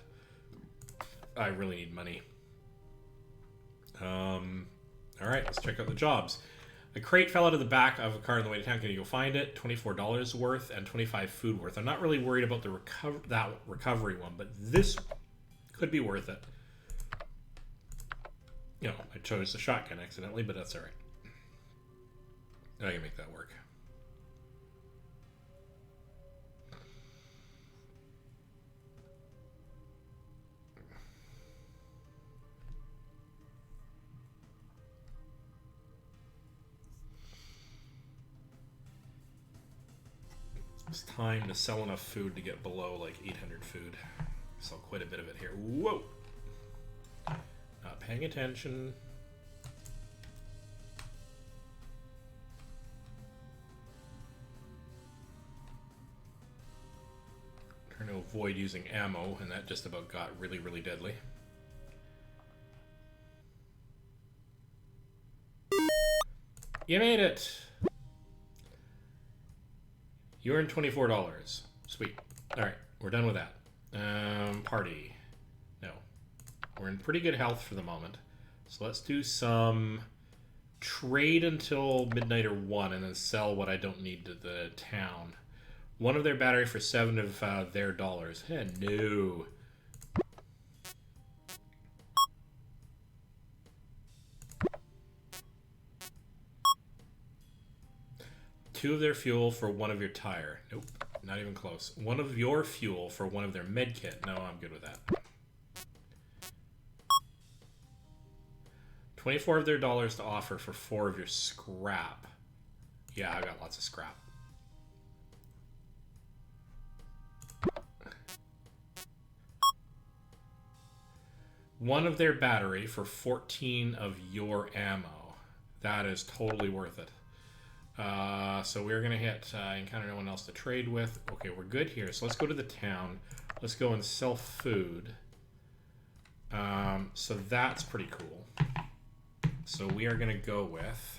I really need money. Alright, let's check out the jobs. A crate fell out of the back of a car on the way to town. Can you go find it? $24 worth and 25 food worth. I'm not really worried about the recovery one, but this could be worth it. You know, I chose the shotgun accidentally, but that's alright. I can make that work. It's time to sell enough food to get below like 800 food. Sell quite a bit of it here. Whoa! Not paying attention. Trying to avoid using ammo, and that just about got really, really deadly. You made it! You earned $24. Sweet. Alright, we're done with that. Party. No. We're in pretty good health for the moment. So let's do some trade until midnight or 1 and then sell what I don't need to the town. One of their battery for 7 of their dollars. No. Two of their fuel for 1 of your tire. Nope, not even close. 1 of your fuel for 1 of their med kit. No, I'm good with that. 24 of their dollars to offer for 4 of your scrap. Yeah, I got lots of scrap. One of their battery for 14 of your ammo. That is totally worth it. So we're going to hit encounter no one else to trade with. Okay, we're good here. So let's go to the town. Let's go and sell food. So that's pretty cool. So we are going to go with...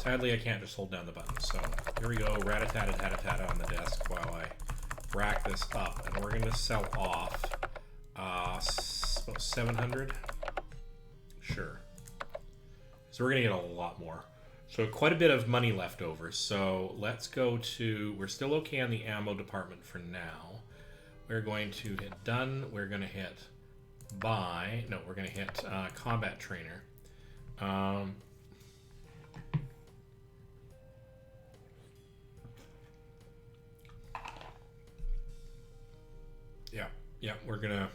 sadly, I can't just hold down the button. So here we go. Rat-a-tat-a-tat-a-tat on the desk while I rack this up, and we're going to sell off about 700. Sure. So we're going to get a lot more. So quite a bit of money left over. So let's go to, we're still okay on the ammo department for now. We're going to hit done. We're going to hit buy. No, we're going to hit combat trainer. Yeah, we're gonna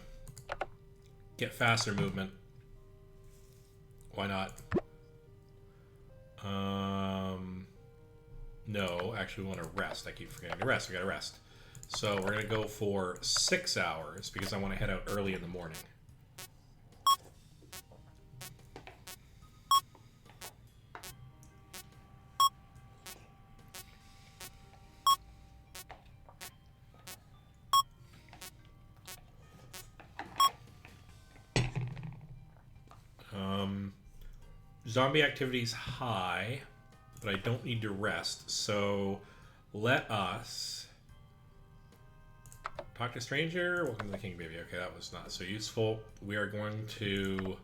get faster movement. Why not? No, actually we want to rest. I keep forgetting to rest. We gotta rest. So we're gonna go for 6 hours because I want to head out early in the morning. Zombie activity's high, but I don't need to rest. So let us Talk to stranger. Welcome to the king, baby. Okay, that was not so useful. We are going to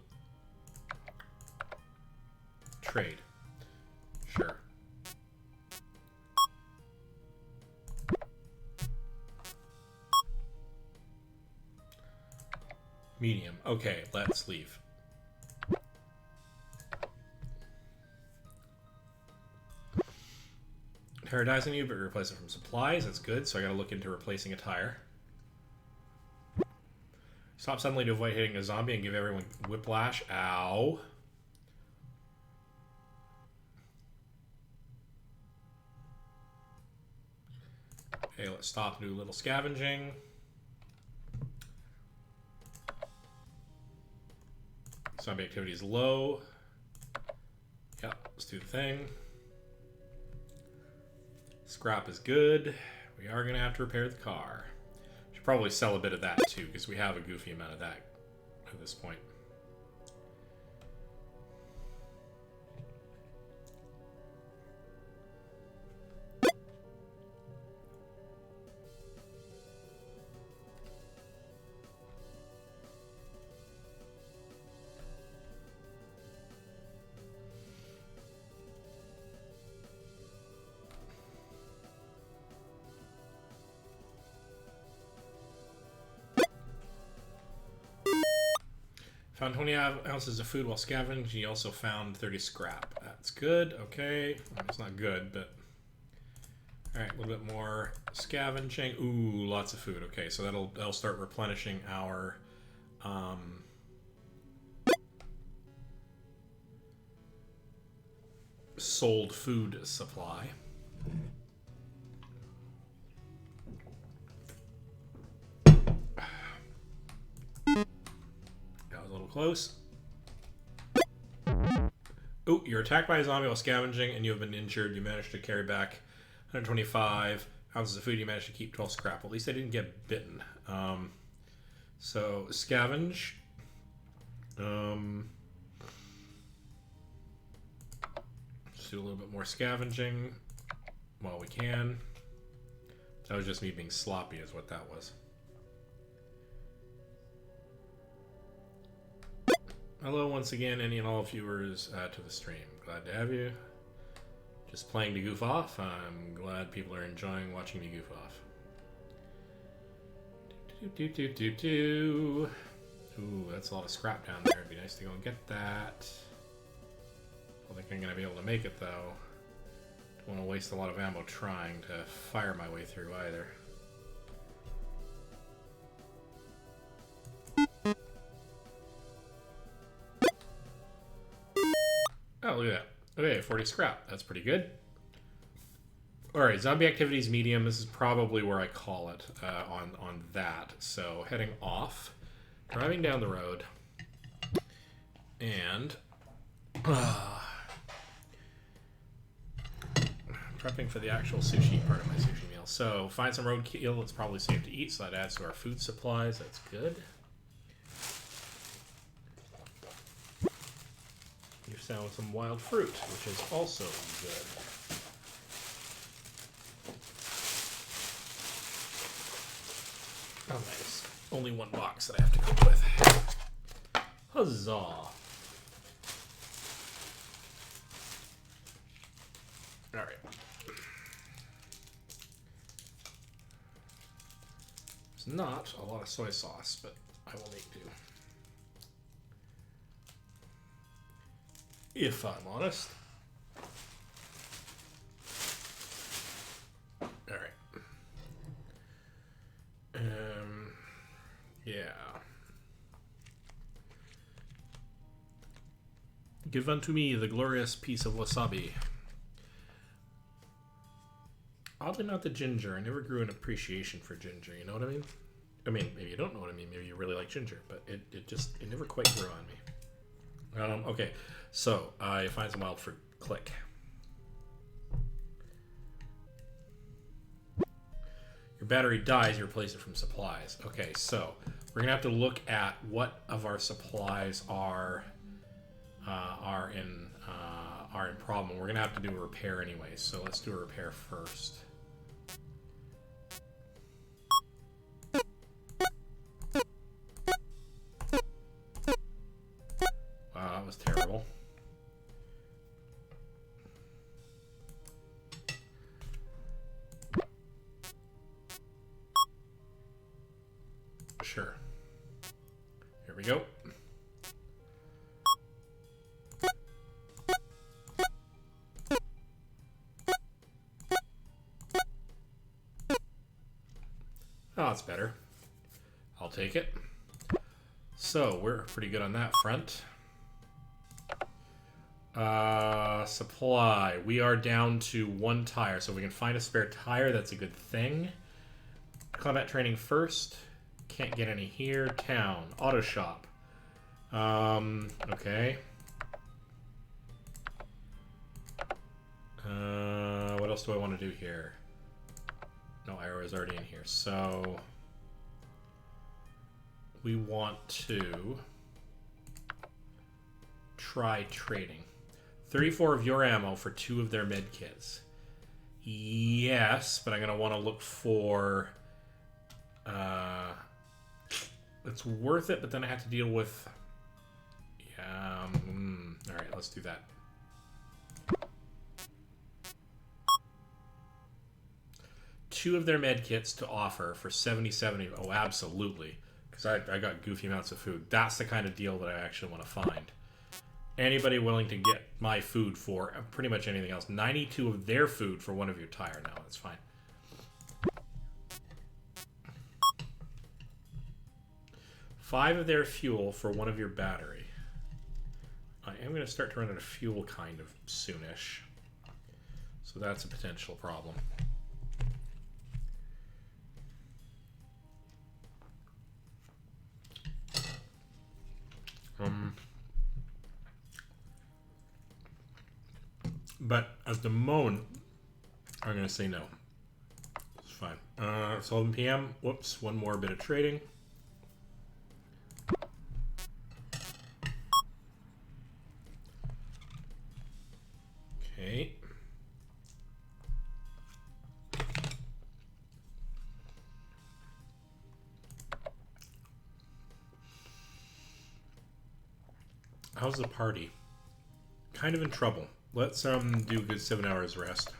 trade. Sure. Medium. Okay, let's leave. Tire dies on you, but replace it from supplies. That's good, so I gotta look into replacing a tire. Stop suddenly to avoid hitting a zombie and give everyone whiplash. Ow. Okay, let's stop and do a little scavenging. Zombie activity is low. Yep, let's do the thing. Scrap is good. We are going to have to repair the car. Should probably sell a bit of that too, because we have a goofy amount of that at this point. Found 20 ounces of food while scavenging. He also found 30 scrap. That's good. Okay. Well, it's not good, but... Alright, a little bit more scavenging. Ooh, lots of food. Okay, so that'll start replenishing our... sold food supply. Close. Oh, you're attacked by a zombie while scavenging and you have been injured. You managed to carry back 125 ounces of food. You managed to keep 12 scrap. Well, at least I didn't get bitten. So, scavenge. Just do a little bit more scavenging while we can. That was just me being sloppy is what that was. Hello once again, any and all viewers to the stream. Glad to have you. Just playing to goof off. I'm glad people are enjoying watching me goof off. Ooh, that's a lot of scrap down there. It'd be nice to go and get that. I don't think I'm going to be able to make it, though. Don't want to waste a lot of ammo trying to fire my way through either. Oh, look at that. Okay, 40 scrap. That's pretty good. Alright, zombie activity is medium. This is probably where I call it on that. So, heading off. Driving down the road. And... prepping for the actual sushi part of my sushi meal. So, find some roadkill. It's probably safe to eat, so that adds to our food supplies. That's good. You've found some wild fruit, which is also good. Oh, nice. Only one box that I have to cook with. Huzzah! Alright. It's not a lot of soy sauce, but I will make do. If I'm honest. Alright. Yeah. Give unto me the glorious piece of wasabi. Oddly not the ginger. I never grew an appreciation for ginger, you know what I mean? I mean, maybe you don't know what I mean. Maybe you really like ginger, but it never quite grew on me. Okay, so I find some wild fruit. Click. Your battery dies, you replace it from supplies. Okay, so we're gonna have to look at what of our supplies are in problem. We're gonna have to do a repair anyway, so let's do a repair first. sure. Here we go. Oh, that's better. I'll take it. So, we're pretty good on that front. Supply. We are down to 1 tire, so if we can find a spare tire, that's a good thing. Combat training first. Can't get any here. Town. Auto shop. Okay. What else do I want to do here? No, Ira is already in here. So we want to try trading. 34 of your ammo for 2 of their med kits. Yes, but I'm going to want to look for... it's worth it, but then I have to deal with... Yeah, alright, let's do that. Two of their med kits to offer for 70-70. Oh, absolutely. Because I got goofy amounts of food. That's the kind of deal that I actually want to find. Anybody willing to get my food for pretty much anything else. 92 of their food for 1 of your tire. No, that's fine. Five of their fuel for 1 of your battery. I am going to start to run out of fuel kind of soonish. So that's a potential problem. But at the moment, I'm going to say no. It's fine. It's 11 p.m. Whoops, 1 more bit of trading. Okay. How's the party? Kind of in trouble. Let's do a good 7 hours rest.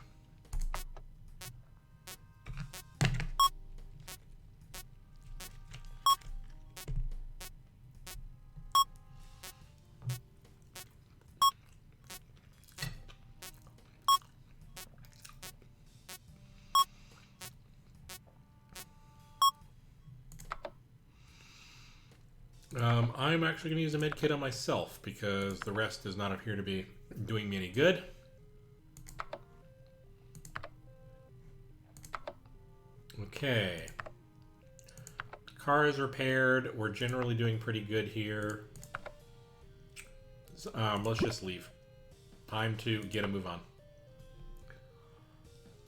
I'm actually going to use a med kit on myself because the rest does not appear to be doing me any good. Okay. Car is repaired. We're generally doing pretty good here. So, let's just leave. Time to get a move on.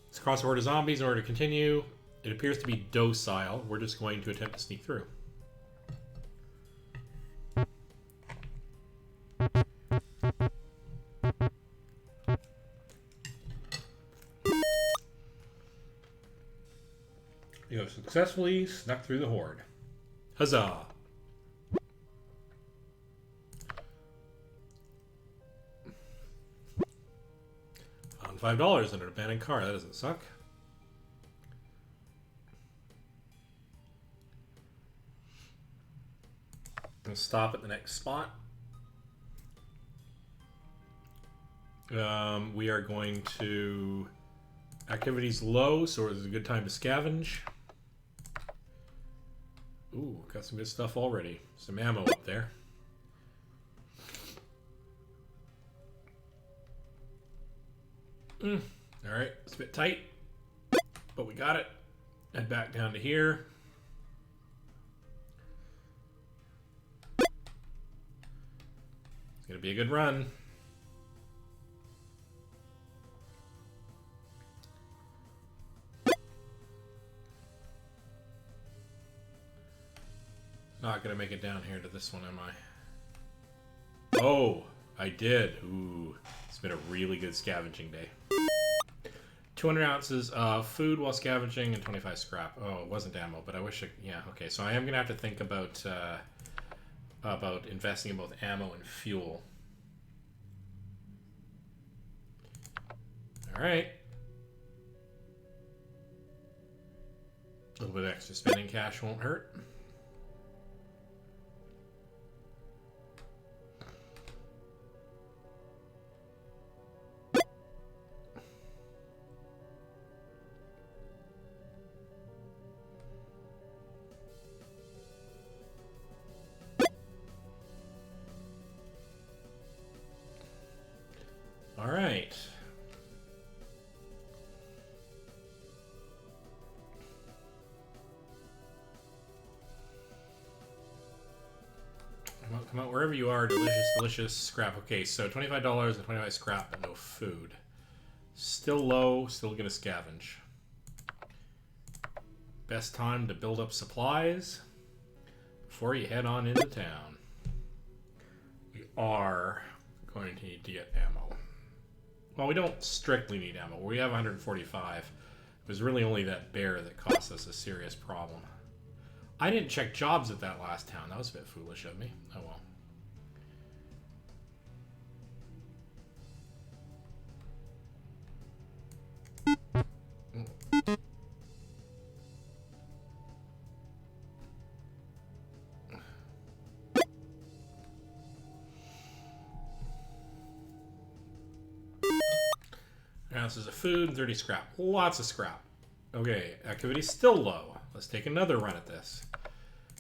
Let's cross a horde of zombies in order to continue. It appears to be docile. We're just going to attempt to sneak through. You have successfully snuck through the horde. Huzzah! Found $5 in an abandoned car. That doesn't suck. We'll stop at the next spot. We are going to... Activity's low, so it's a good time to scavenge. Ooh, got some good stuff already. Some ammo up there. Alright, it's a bit tight, but we got it. Head back down to here. It's gonna be a good run. Not gonna make it down here to this one, am I? Oh, I did. Ooh, it's been a really good scavenging day. 200 ounces of food while scavenging and 25 scrap. Oh, it wasn't ammo, but I wish it... Yeah, okay. So I am gonna have to think about investing in both ammo and fuel. All right. A little bit of extra spending cash won't hurt. come out wherever you are. Delicious, delicious scrap. Okay, so $25 and 25 scrap, but no food. Still low, still gonna scavenge. Best time to build up supplies before you head on into town. We are going to need to get ammo. Well, we don't strictly need ammo. We have 145. It was really only that bear that cost us a serious problem. I didn't check jobs at that last town. That was a bit foolish of me. Oh well. Ounces of food and 30 scrap. Lots of scrap. Okay, activity's still low. Let's take another run at this.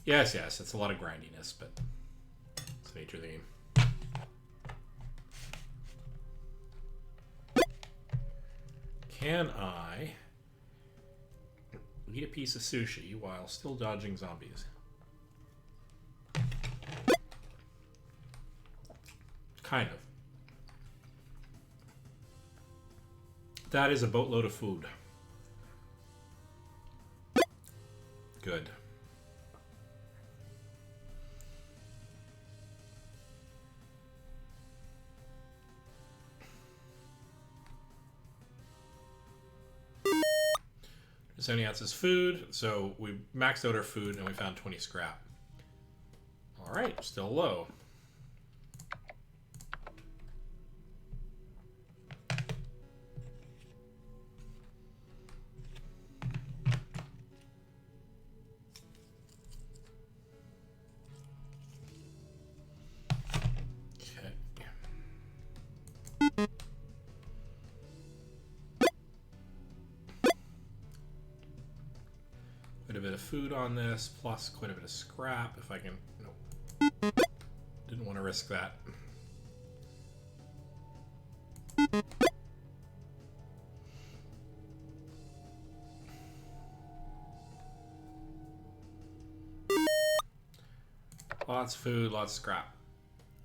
Yes, it's a lot of grindiness, but it's the nature of the game. Can I eat a piece of sushi while still dodging zombies? Kind of. That is a boatload of food. Good. Just 70 ounces food. So we maxed out our food and we found 20 scrap. All right, still low. Quite a bit of food on this, plus quite a bit of scrap if I can. Nope. Didn't want to risk that. Lots of food, lots of scrap.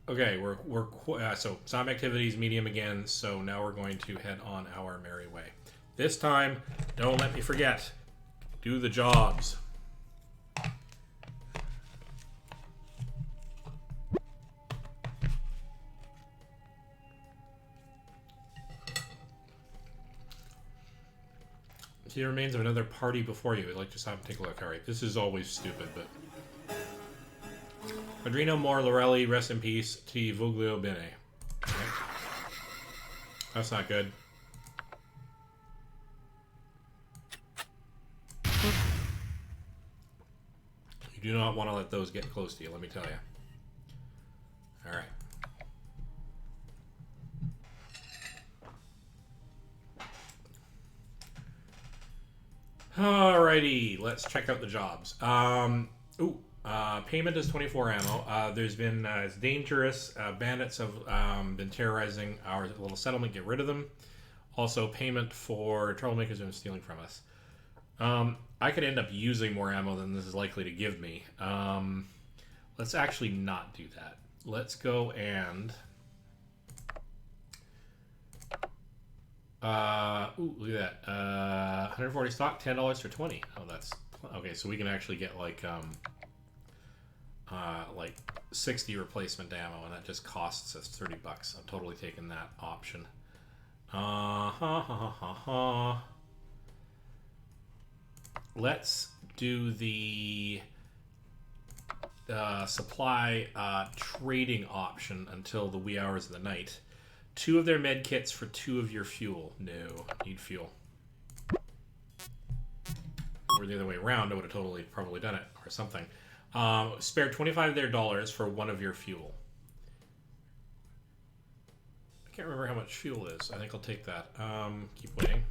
Okay, so zombie activities medium again. So now we're going to head on our merry way. This time, don't let me forget. Do the jobs. See the remains of another party before you. I'd like to stop and take a look. Alright, this is always stupid, but... Padrino Mor Lorelli, rest in peace. Ti Voglio Bene. Okay. That's not good. You do not want to let those get close to you, let me tell you. Alright. Alrighty, let's check out the jobs. Payment is 24 ammo. There's been it's dangerous. Bandits have been terrorizing our little settlement. Get rid of them. Also, payment for troublemakers who've been stealing from us. I could end up using more ammo than this is likely to give me. Let's actually not do that. Let's go and... look at that. 140 stock, $10 for 20. Oh, that's... Okay, so we can actually get like 60 replacement ammo, and that just costs us 30 bucks. I'm totally taking that option. Let's do the supply trading option until the wee hours of the night. 2 of their med kits for 2 of your fuel. No, need fuel. Or the other way around, I would have totally probably done it or something. Spare 25 of their dollars for 1 of your fuel. I can't remember how much fuel is. I think I'll take that. Keep waiting.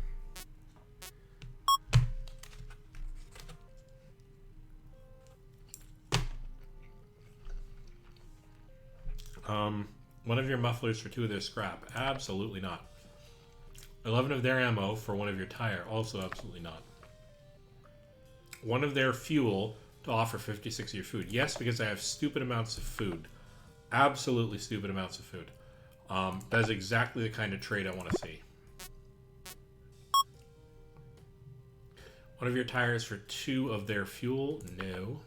One of your mufflers for 2 of their scrap. Absolutely not. 11 of their ammo for 1 of your tire. Also absolutely not. 1 of their fuel to offer 56 of your food. Yes, because I have stupid amounts of food. Absolutely stupid amounts of food. That is exactly the kind of trade I want to see. One of your tires for 2 of their fuel? No.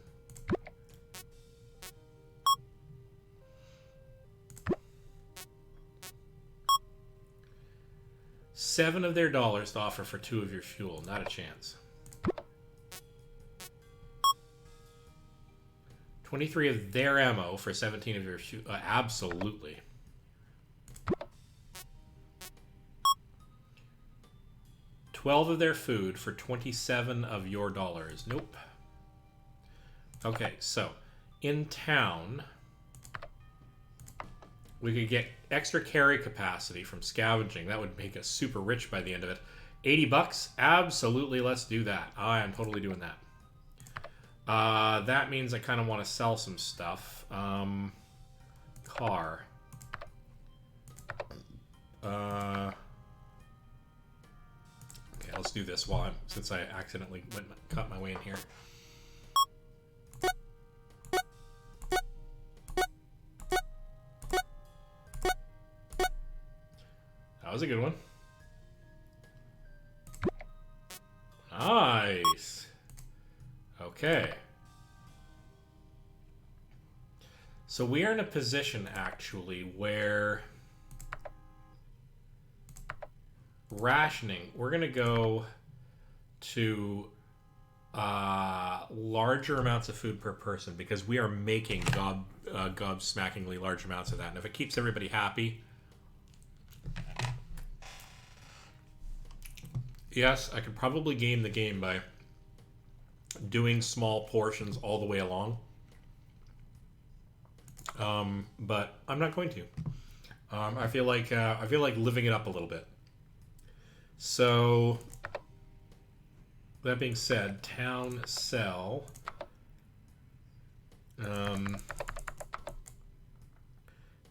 $7 of their dollars to offer for 2 of your fuel. Not a chance. 23 of their ammo for 17 of your fuel. Absolutely. $12 of their food for 27 of your dollars. Nope. Okay, so in town, we could get extra carry capacity from scavenging. That would make us super rich by the end of it. $80? Absolutely, let's do that. I am totally doing that. That means I kind of want to sell some stuff. Car. Okay, let's do this since I accidentally cut my way in here. That was a good one. Nice. Okay. So we are in a position, actually, where rationing, we're going to go to larger amounts of food per person because we are making gobsmackingly large amounts of that. And if it keeps everybody happy... Yes, I could probably game the game by doing small portions all the way along. But I'm not going to. I feel like living it up a little bit. So that being said, town sell. In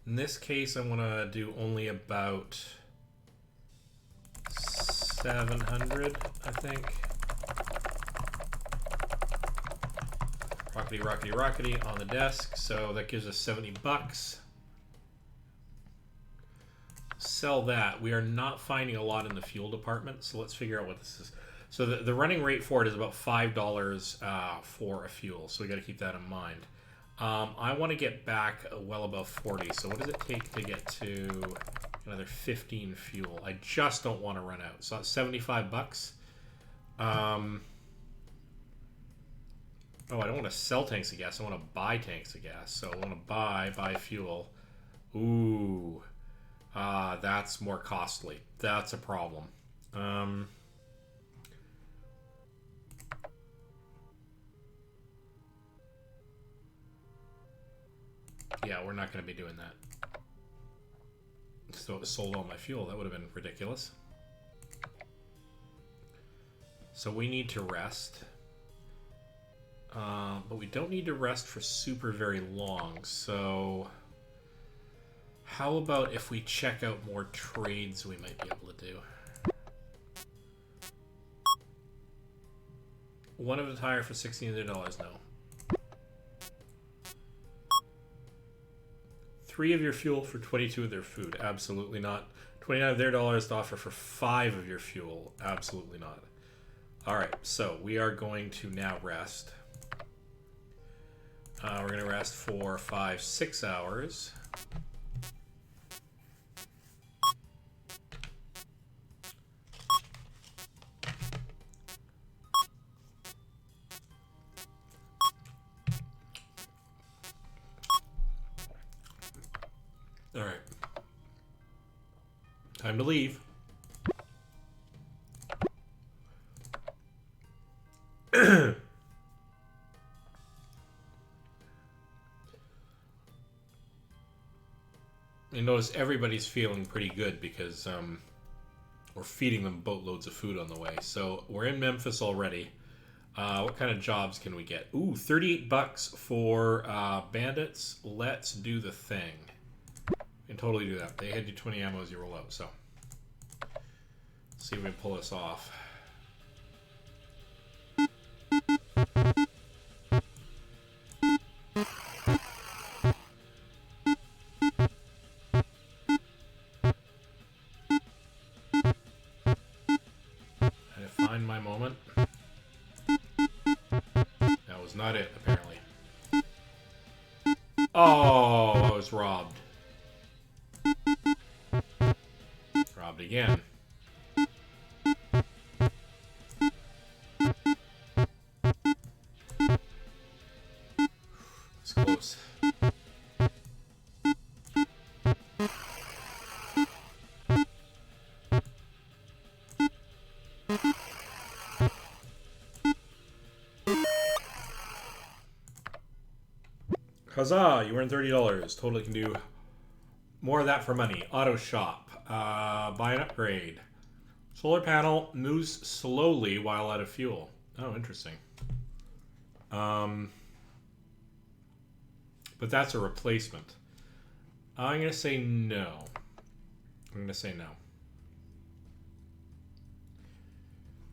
this case, I want to do only about 700, I think. Rockety, rockety, rockety on the desk. So that gives us $70. Sell that. We are not finding a lot in the fuel department, so let's figure out what this is. So the running rate for it is about $5 for a fuel, so we got to keep that in mind. I want to get back well above 40. So what does it take to get to another 15 fuel? I just don't want to run out. So that's $75. Oh, I don't want to sell tanks of gas. I want to buy tanks of gas. So I want to buy fuel. Ooh, that's more costly. That's a problem. Yeah, we're not going to be doing that. So it sold all my fuel. That would have been ridiculous. So we need to rest. But we don't need to rest for super very long. So how about if we check out more trades we might be able to do? One of a tire for $16. No. 3 of your fuel for 22 of their food. Absolutely not. 29 of their dollars to offer for 5 of your fuel. Absolutely not. Alright, so we are going to now rest. We're going to rest for 5, 6 hours. All right. Time to leave. You notice everybody's feeling pretty good because we're feeding them boatloads of food on the way. So we're in Memphis already. What kind of jobs can we get? Ooh, $38 for bandits. Let's do the thing. We can totally do that. They had you 20 ammo as you roll out, so let's see if we can pull this off. Find my moment. That was not it, apparently. Oh, I was robbed. Robbed again. It's close. Huzzah! You earned $30. Totally can do more of that for money. Auto shop. Buy an upgrade. Solar panel moves slowly while out of fuel. Oh, interesting. But that's a replacement. I'm going to say no. I'm going to say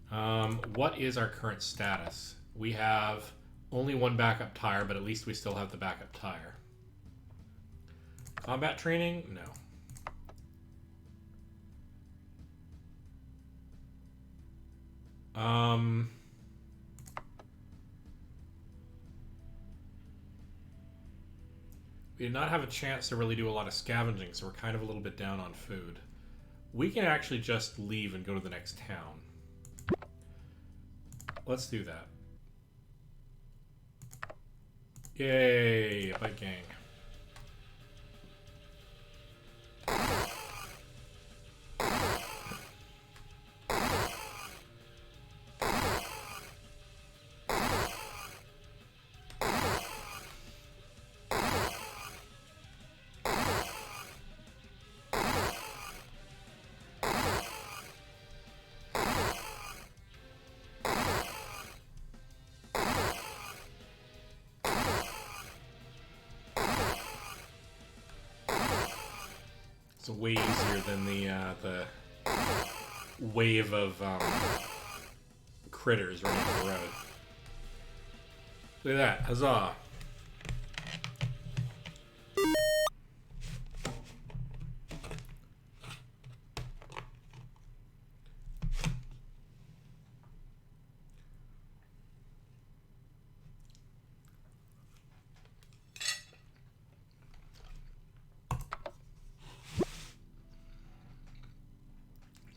no. What is our current status? We have only one backup tire, but at least we still have the backup tire. Combat training? No. We did not have a chance to really do a lot of scavenging, so we're kind of a little bit down on food. We can actually just leave and go to the next town. Let's do that. Yay, a bike gang. It's way easier than the wave of critters running up the road. Look at that. Huzzah.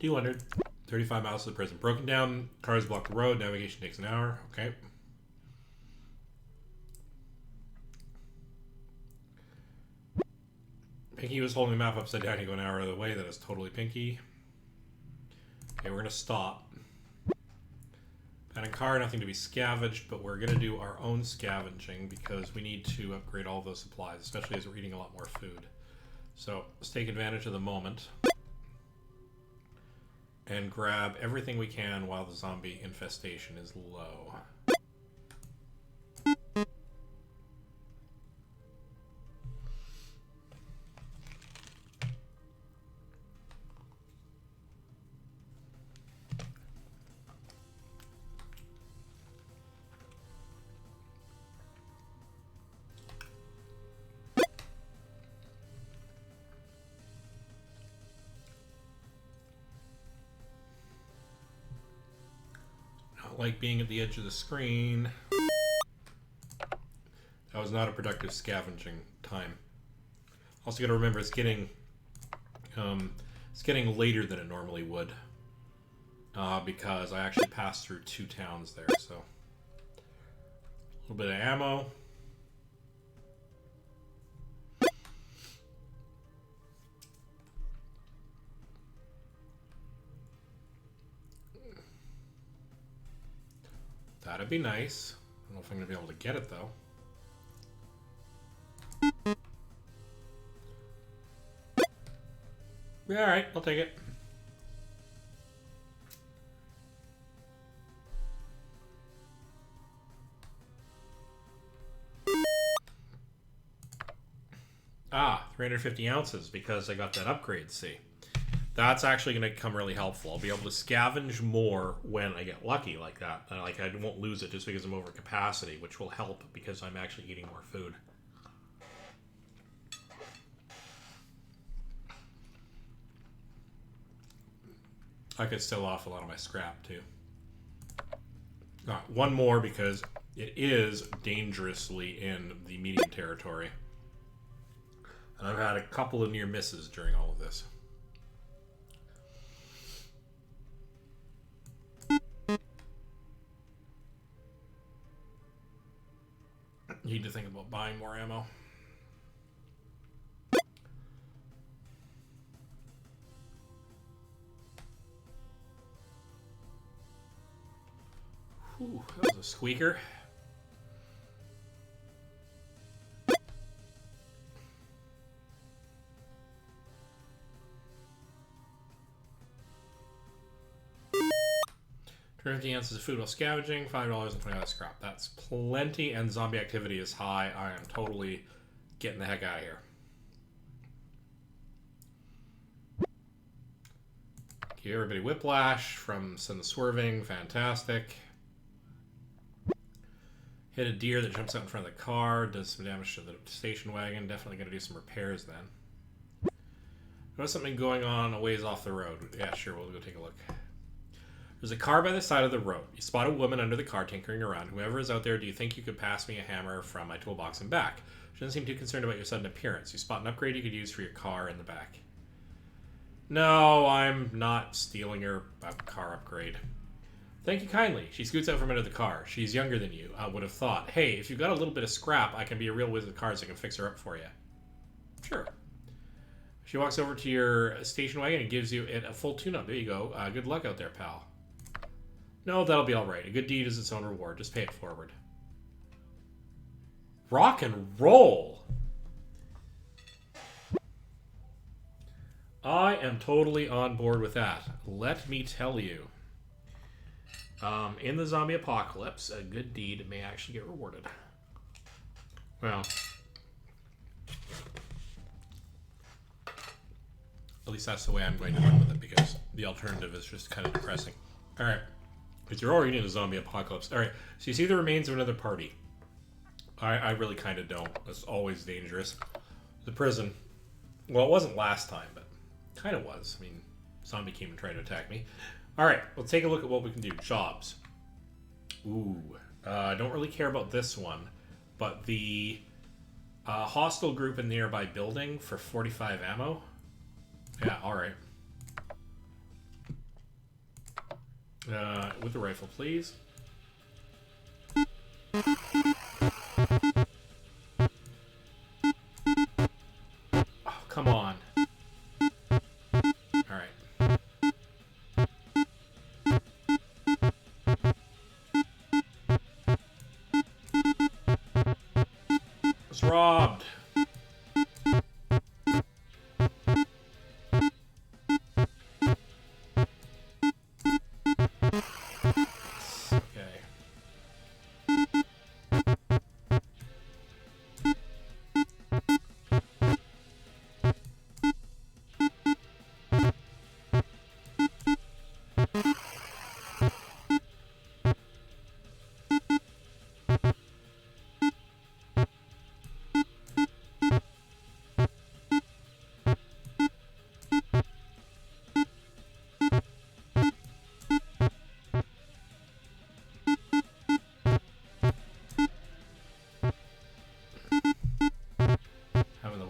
$200. 35 miles to the prison. Broken down. Cars block the road. Navigation takes an hour. Okay. Pinky was holding the map upside down to go an hour of the way. That is totally Pinky. Okay, we're going to stop. Abandoned car, nothing to be scavenged, but we're going to do our own scavenging because we need to upgrade all those supplies, especially as we're eating a lot more food. So let's take advantage of the moment and grab everything we can while the zombie infestation is low. Like being at the edge of the screen. That was not a productive scavenging time. Also got to remember it's getting later than it normally would because I actually passed through 2 towns there. So a little bit of ammo. That'd be nice. I don't know if I'm going to be able to get it, though. Yeah, alright, I'll take it. Ah, 350 ounces because I got that upgrade, see. That's actually going to come really helpful. I'll be able to scavenge more when I get lucky like that. Like I won't lose it just because I'm over capacity, which will help because I'm actually eating more food. I could sell off a lot of my scrap too. One more because it is dangerously in the medium territory. And I've had a couple of near misses during all of this. Need to think about buying more ammo. Whew, that was a squeaker. Turn 50 ounces of food while scavenging, $5 and $20 scrap. That's plenty, and zombie activity is high. I am totally getting the heck out of here. Give everybody whiplash from some swerving. Fantastic. Hit a deer that jumps out in front of the car. Does some damage to the station wagon. Definitely going to do some repairs then. Notice something going on a ways off the road. Yeah, sure. We'll go take a look. There's a car by the side of the road. You spot a woman under the car tinkering around. Whoever is out there, do you think you could pass me a hammer from my toolbox and back? She doesn't seem too concerned about your sudden appearance. You spot an upgrade you could use for your car in the back. No, I'm not stealing her car upgrade. Thank you kindly. She scoots out from under the car. She's younger than you. I would have thought, hey, if you've got a little bit of scrap, I can be a real whiz with cars. I can fix her up for you. Sure. She walks over to your station wagon and gives you it a full tune-up. There you go. Good luck out there, pal. No, that'll be all right. A good deed is its own reward. Just pay it forward. Rock and roll. I am totally on board with that. Let me tell you. In the zombie apocalypse, a good deed may actually get rewarded. Well, at least that's the way I'm going to run with it, because the alternative is just kind of depressing. All right. Because you're already in a zombie apocalypse. All right, so you see the remains of another party. I really kind of don't. It's always dangerous. The prison. Well, it wasn't last time, but kind of was. I mean, zombie came and tried to attack me. All right, let's take a look at what we can do. Jobs. Ooh, I don't really care about this one, but the hostile group in the nearby building for 45 ammo. Yeah, all right. With the rifle, please. Oh, come on. All right. Was robbed.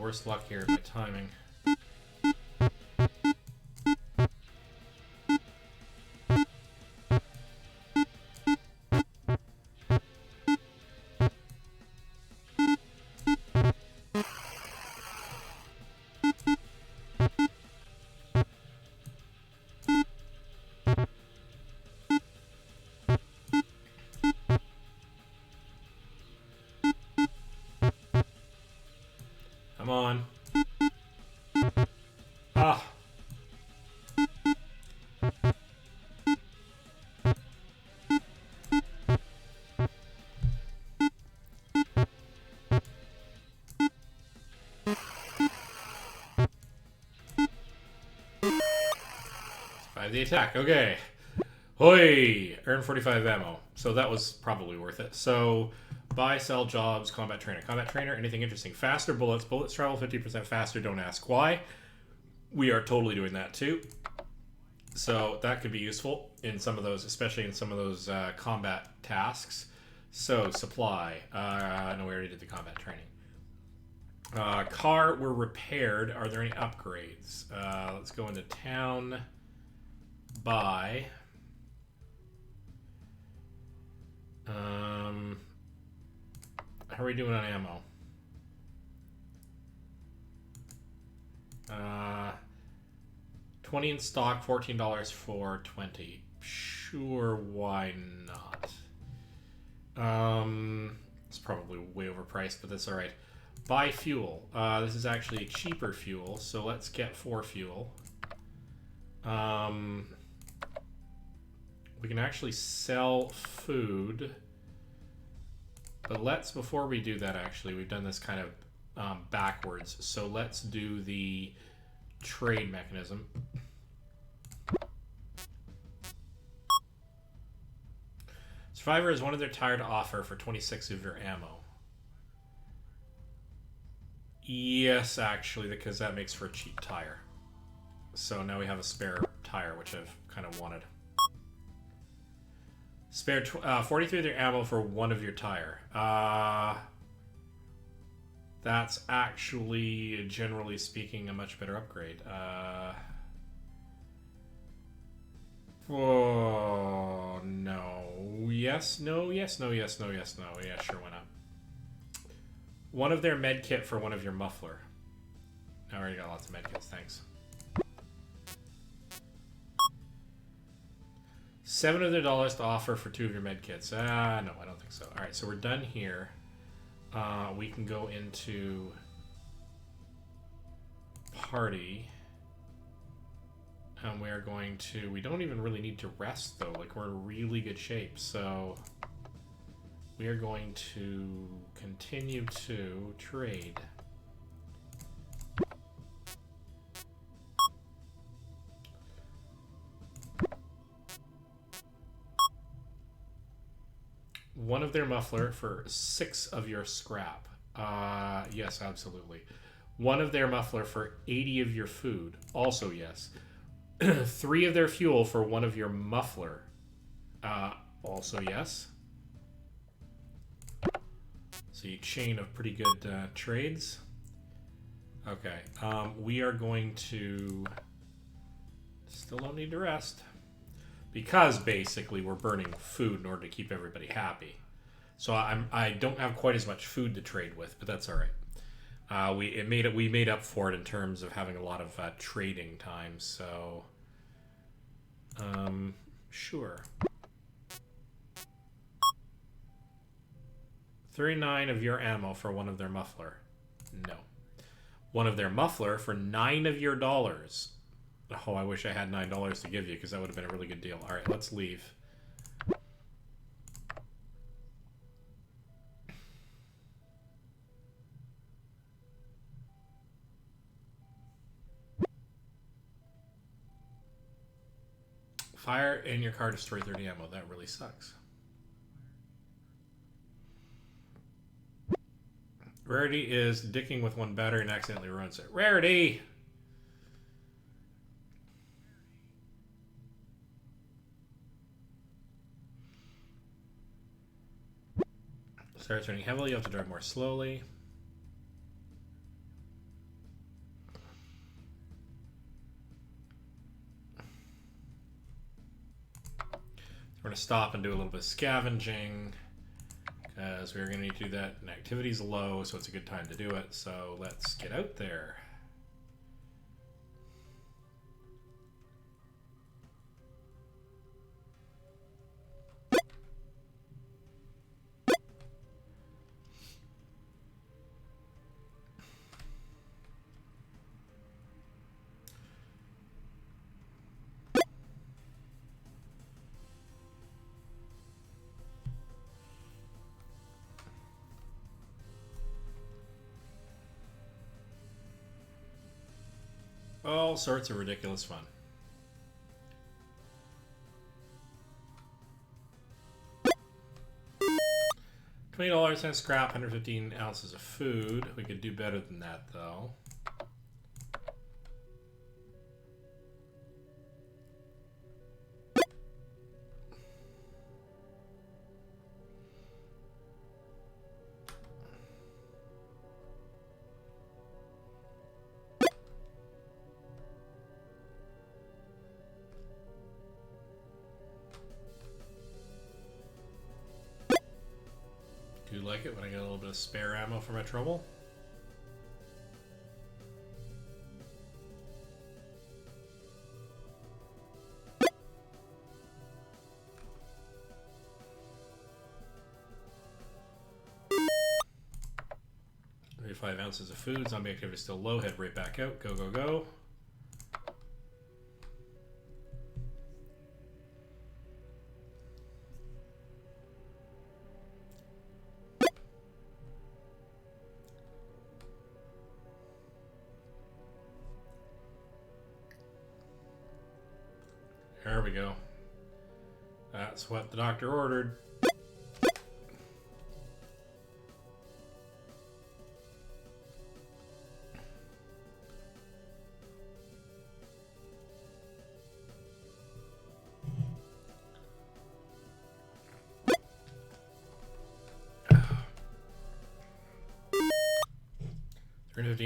Worst luck here in my timing. Come on. Ah. Survive the attack. Okay. Hoi! Earn 45 ammo. So that was probably worth it. So, buy, sell, jobs, combat trainer. Combat trainer, anything interesting. Faster bullets. Bullets travel 50% faster. Don't ask why. We are totally doing that too. So that could be useful in some of those, especially in some of those combat tasks. So supply. No, we already did the combat training. Car were repaired. Are there any upgrades? Let's go into town. Buy. How are we doing on ammo? 20 in stock, $14 for 20. Sure, why not? It's probably way overpriced, but that's alright. Buy fuel. This is actually a cheaper fuel, so let's get 4 fuel. We can actually sell food. But let's, before we do that, actually, we've done this kind of backwards. So let's do the trade mechanism. Survivor has one of their tire to offer for 26 of your ammo. Yes, actually, because that makes for a cheap tire. So now we have a spare tire, which I've kind of wanted. Spare 43 of their ammo for one of your tire. That's actually, generally speaking, a much better upgrade. Oh, no. Yes, no, yes, no, yes, no, yes, no. Yeah, sure, why not? One of their med kit for one of your muffler. I already got lots of med kits, thanks. 7 of their dollars to offer for 2 of your med kits. No, I don't think so. Alright, so we're done here. We can go into party. And we're going to... We don't even really need to rest, though. Like, we're in really good shape. So, we are going to continue to trade. One of their muffler for 6 of your scrap. Yes, absolutely. One of their muffler for 80 of your food. Also, yes. 3 of their fuel for one of your muffler. Also, yes. So you chain of pretty good trades. Okay. We are going to... Still don't need to rest. Because basically we're burning food in order to keep everybody happy. So I don't have quite as much food to trade with, but that's all right. We made up for it in terms of having a lot of trading time. So, sure. 39 of your ammo for one of their muffler. No. One of their muffler for 9 of your dollars. Oh, I wish I had $9 to give you, because that would have been a really good deal. All right, let's leave. Fire in your car, destroy 30 ammo. That really sucks. Rarity is dicking with one battery and accidentally ruins it. Rarity! Start turning heavily, you have to drive more slowly. We're going to stop and do a little bit of scavenging, because we're going to need to do that, and activity's low, so it's a good time to do it. So let's get out there. All sorts of ridiculous fun. $20 and scrap, 115 ounces of food. We could do better than that, though. Do like it when I get a little bit of spare ammo for my trouble. Five ounces of food. Zombie activity is still low. Head right back out. Go, go, go. There we go. That's what the doctor ordered.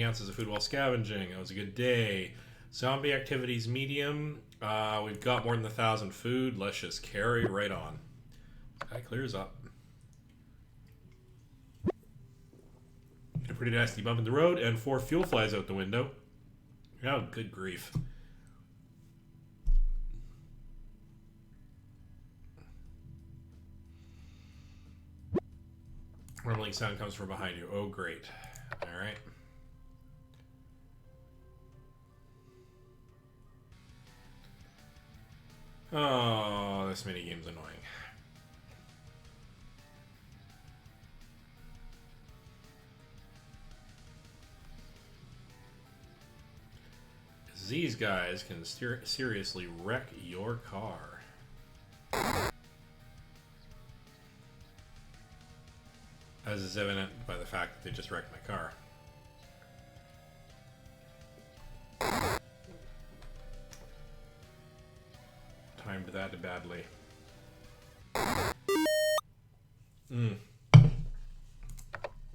Ounces of food while scavenging. It was a good day. Zombie activities medium. We've got more than 1,000 food. Let's just carry right on. That clears up. Get a pretty nasty bump in the road and 4 fuel flies out the window. Oh, good grief. Rumbling sound comes from behind you. Oh, great. All right. Oh, this minigame's annoying. These guys can seriously wreck your car. As is evident by the fact that they just wrecked my car. Timed that badly.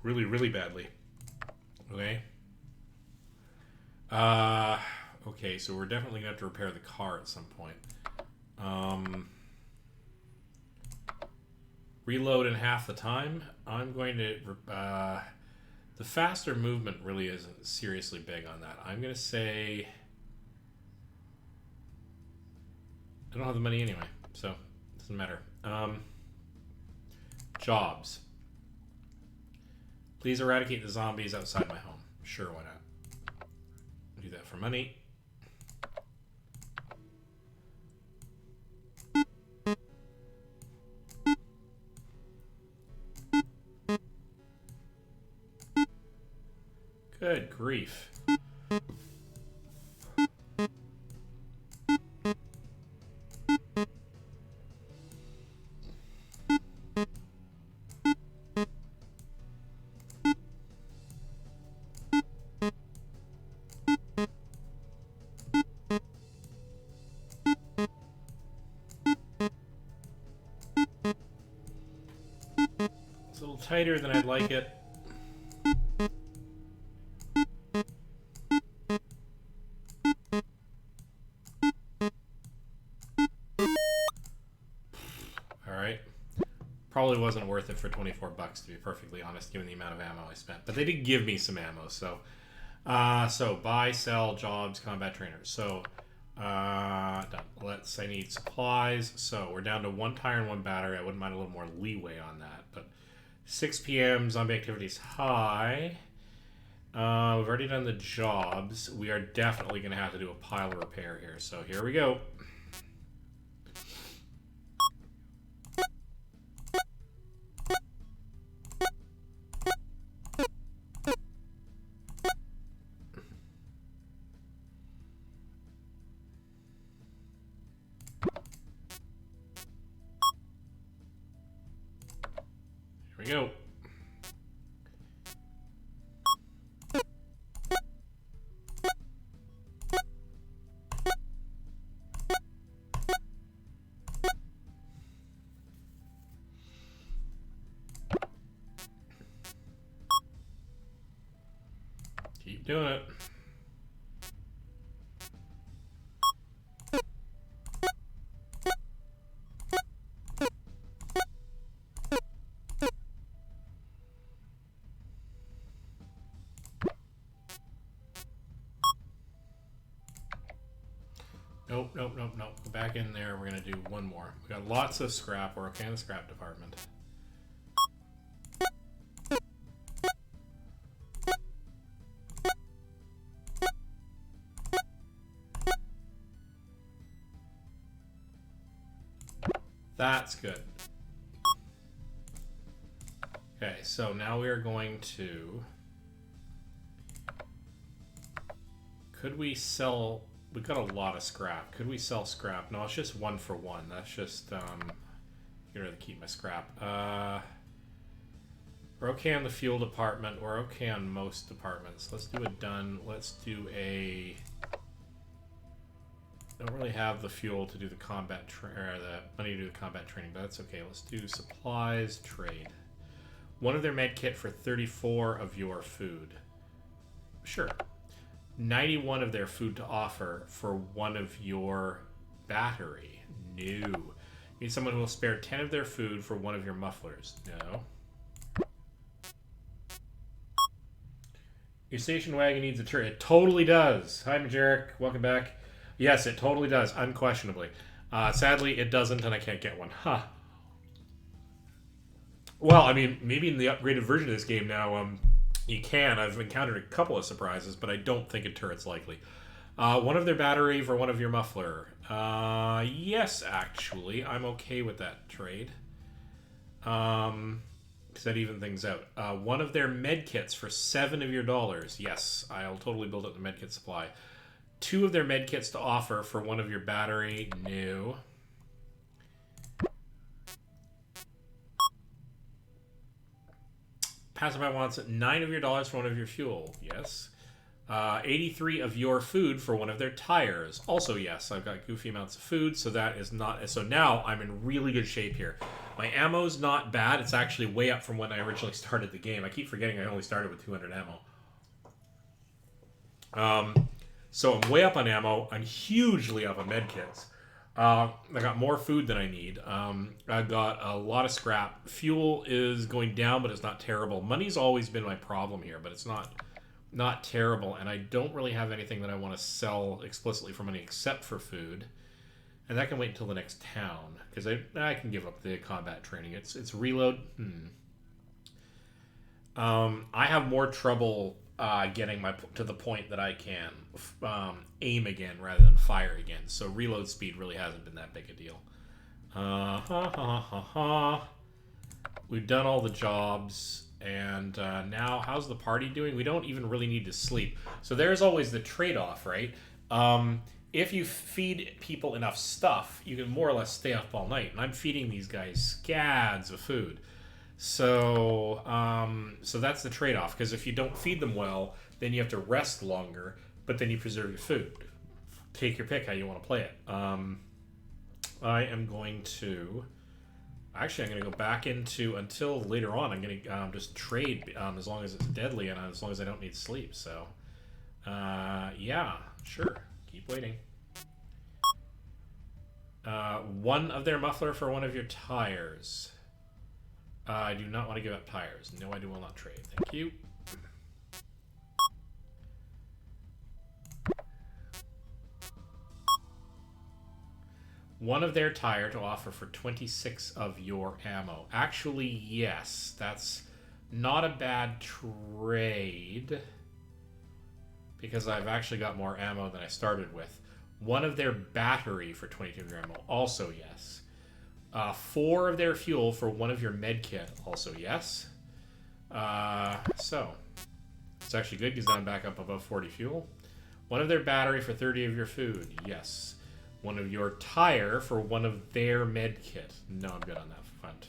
Really, really badly. Okay. Okay, so we're definitely gonna have to repair the car at some point. Reload in half the time. I'm going to... the faster movement really isn't seriously big on that. I'm gonna say... I don't have the money anyway, so it doesn't matter. Jobs. Please eradicate the zombies outside my home. Sure, why not? Do that for money. Good grief. It's a little tighter than I'd like it. Probably wasn't worth it for 24 bucks, to be perfectly honest, given the amount of ammo I spent. But they did give me some ammo, so... so, buy, sell, jobs, combat trainers. So, done. I need supplies. So, we're down to 1 tire and 1 battery. I wouldn't mind a little more leeway on that. But 6 p.m., zombie activity's high. We've already done the jobs. We are definitely going to have to do a pile of repair here. So, here we go. Here we go. Keep doing it. Nope, nope, nope, nope. Go back in there. We're going to do one more. We got lots of scrap. We're okay in the scrap department. That's good. Okay, so now we are going to... Could we sell... We've got a lot of scrap. Could we sell scrap? No, it's just 1 for 1. That's just... Get rid of keep my scrap. We're okay on the fuel department. We're okay on most departments. Let's do a done. Let's do a... Don't really have the fuel to do the combat or the money to do the combat training, but that's okay. Let's do supplies, trade. One of their med kit for 34 of your food. Sure. 91 of their food to offer for 1 of your battery. No. You need someone who will spare 10 of their food for 1 of your mufflers. No. Your station wagon needs a turret. It totally does. Hi, Majeric. Welcome back. Yes, it totally does, unquestionably. Sadly, it doesn't, and I can't get one. Huh. Well, I mean, maybe in the upgraded version of this game now, you can. I've encountered a couple of surprises, but I don't think a turret's likely. 1 of their battery for 1 of your muffler. Yes, actually. I'm okay with that trade. Because that even things out. 1 of their med kits for 7 of your dollars. Yes, I'll totally build up the med kit supply. 2 of their med kits to offer for 1 of your battery. No. Passerby wants 9 of your dollars for 1 of your fuel. Yes. 83 of your food for 1 of their tires. Also yes. I've got goofy amounts of food, so that is not... So now I'm in really good shape here. My ammo's not bad. It's actually way up from when I originally started the game. I keep forgetting I only started with 200 ammo. So I'm way up on ammo. I'm hugely up on medkits. I got more food than I need. I've got a lot of scrap. Fuel is going down, but it's not terrible. Money's always been my problem here, but it's not terrible. And I don't really have anything that I want to sell explicitly for money except for food. And that can wait until the next town, because I can give up the combat training. It's reload. I have more trouble getting to the point that I can aim again rather than fire again. So reload speed really hasn't been that big a deal. We've done all the jobs, and now how's the party doing? We don't even really need to sleep. So there's always the trade-off, right? If you feed people enough stuff, you can more or less stay up all night. And I'm feeding these guys scads of food. So so that's the trade-off, because if you don't feed them well, then you have to rest longer, but then you preserve your food. Take your pick how you want to play it. I am going to... Actually, I'm going to go back into... Until later on, I'm going to just trade as long as it's deadly and as long as I don't need sleep. So, yeah, sure. Keep waiting. 1 of their muffler for 1 of your tires. I do not want to give up tires. No, I will not trade. Thank you. One of their tire to offer for 26 of your ammo. Actually, yes. That's not a bad trade, because I've actually got more ammo than I started with. 1 of their battery for 22 of your ammo. Also, yes. 4 of their fuel for 1 of your med kit. Also, yes. So, it's actually good because now I'm back up above 40 fuel. 1 of their battery for 30 of your food. Yes. 1 of your tire for 1 of their med kit. No, I'm good on that front.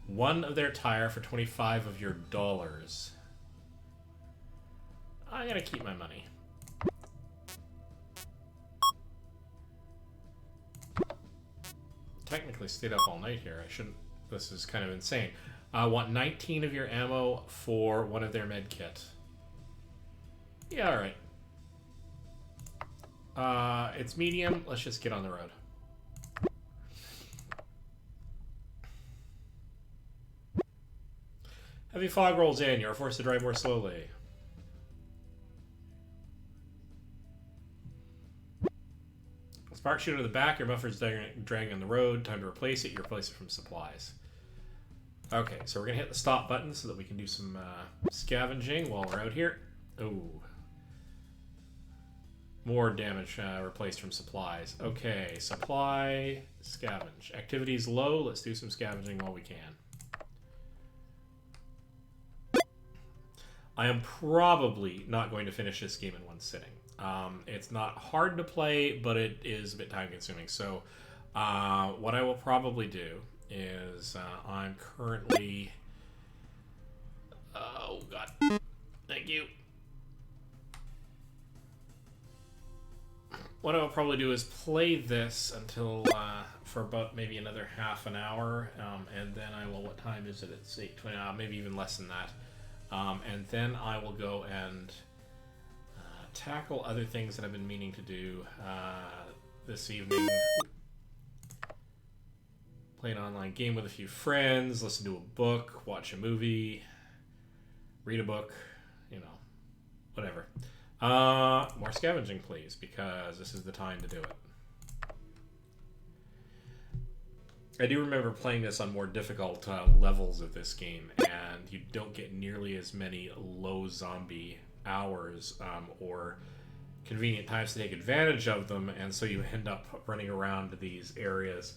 1 of their tire for 25 of your dollars. I gotta keep my money. Technically stayed up all night here. I shouldn't. This is kind of insane. I want 19 of your ammo for 1 of their med kit. Yeah, alright. It's medium. Let's just get on the road. Heavy fog rolls in. You're forced to drive more slowly. Spark shooter to the back. Your muffler's dragging on the road. Time to replace it. You replace it from supplies. Okay, so we're going to hit the stop button so that we can do some scavenging while we're out here. Oh. More damage replaced from supplies. Okay, supply, scavenge. Activity's low. Let's do some scavenging while we can. I am probably not going to finish this game in one sitting. It's not hard to play, but it is a bit time consuming. So what I will probably do is I'm currently... Oh, God. Thank you. What I'll probably do is play this until for about maybe another half an hour, and then I will. What time is it? It's 8:20. Maybe even less than that. And then I will go and tackle other things that I've been meaning to do this evening. Play an online game with a few friends, listen to a book, watch a movie, read a book, you know, whatever. More scavenging, please, because this is the time to do it. I do remember playing this on more difficult levels of this game, and you don't get nearly as many low zombie hours or convenient times to take advantage of them, and so you end up running around these areas,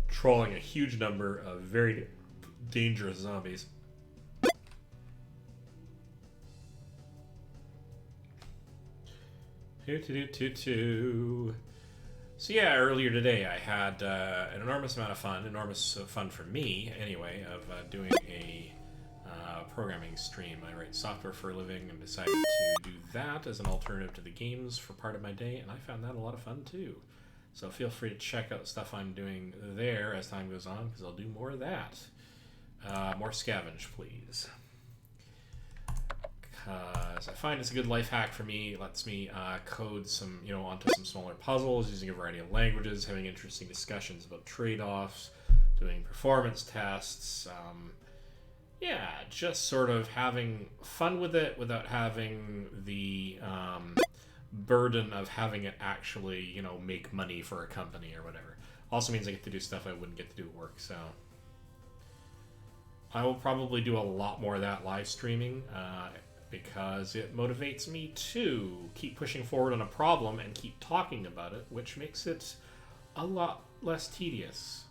trolling a huge number of very dangerous zombies. So yeah, earlier today I had an enormous amount of fun for me anyway, of doing a programming stream. I write software for a living and decided to do that as an alternative to the games for part of my day, and I found that a lot of fun too. So feel free to check out stuff I'm doing there as time goes on, because I'll do more of that. More scavenge, please. Because I find it's a good life hack for me. It lets me code some, onto some smaller puzzles using a variety of languages, having interesting discussions about trade-offs, doing performance tests. Just sort of having fun with it without having the burden of having it actually, make money for a company or whatever. Also means I get to do stuff I wouldn't get to do at work, so I will probably do a lot more of that live streaming. Because it motivates me to keep pushing forward on a problem and keep talking about it, which makes it a lot less tedious.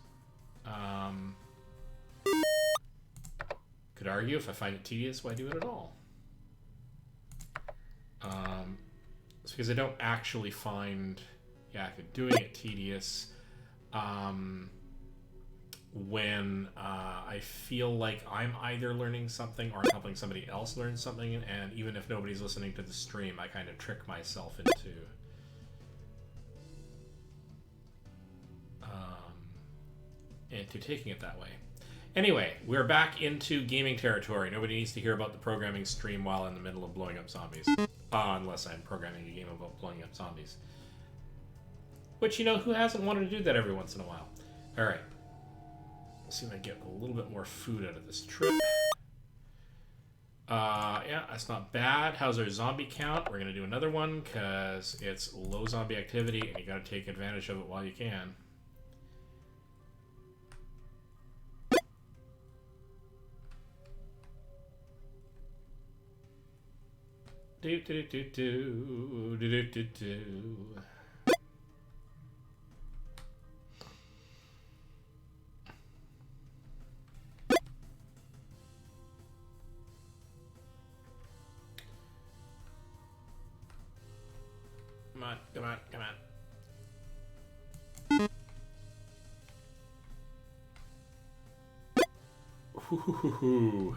Could argue if I find it tedious, why do it at all? It's because I don't actually find doing it tedious when I feel like I'm either learning something or helping somebody else learn something, and even if nobody's listening to the stream, I kind of trick myself into taking it that way. Anyway, we're back into gaming territory. Nobody needs to hear about the programming stream while in the middle of blowing up zombies. Unless I'm programming a game about blowing up zombies. Which, who hasn't wanted to do that every once in a while? Alright. See if I get a little bit more food out of this trip. That's not bad. How's our zombie count? We're going to do another one because it's low zombie activity and you got to take advantage of it while you can. Come on. Ooh.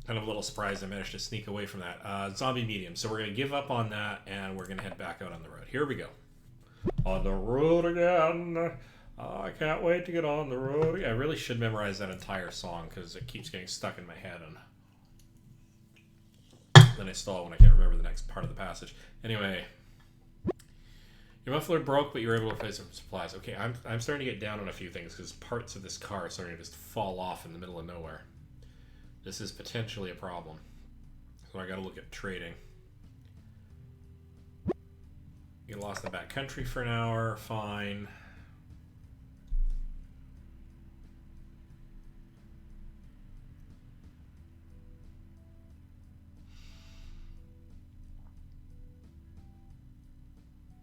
Kind of a little surprised I managed to sneak away from that. Zombie medium. So we're going to give up on that, and we're going to head back out on the road. Here we go. On the road again. I can't wait to get on the road. I really should memorize that entire song, because it keeps getting stuck in my head, and then I stall when I can't remember the next part of the passage. Anyway, your muffler broke, but you were able to replace some supplies. Okay, I'm starting to get down on a few things because parts of this car are starting to just fall off in the middle of nowhere. This is potentially a problem. So I got to look at trading. You lost the back country for an hour. Fine.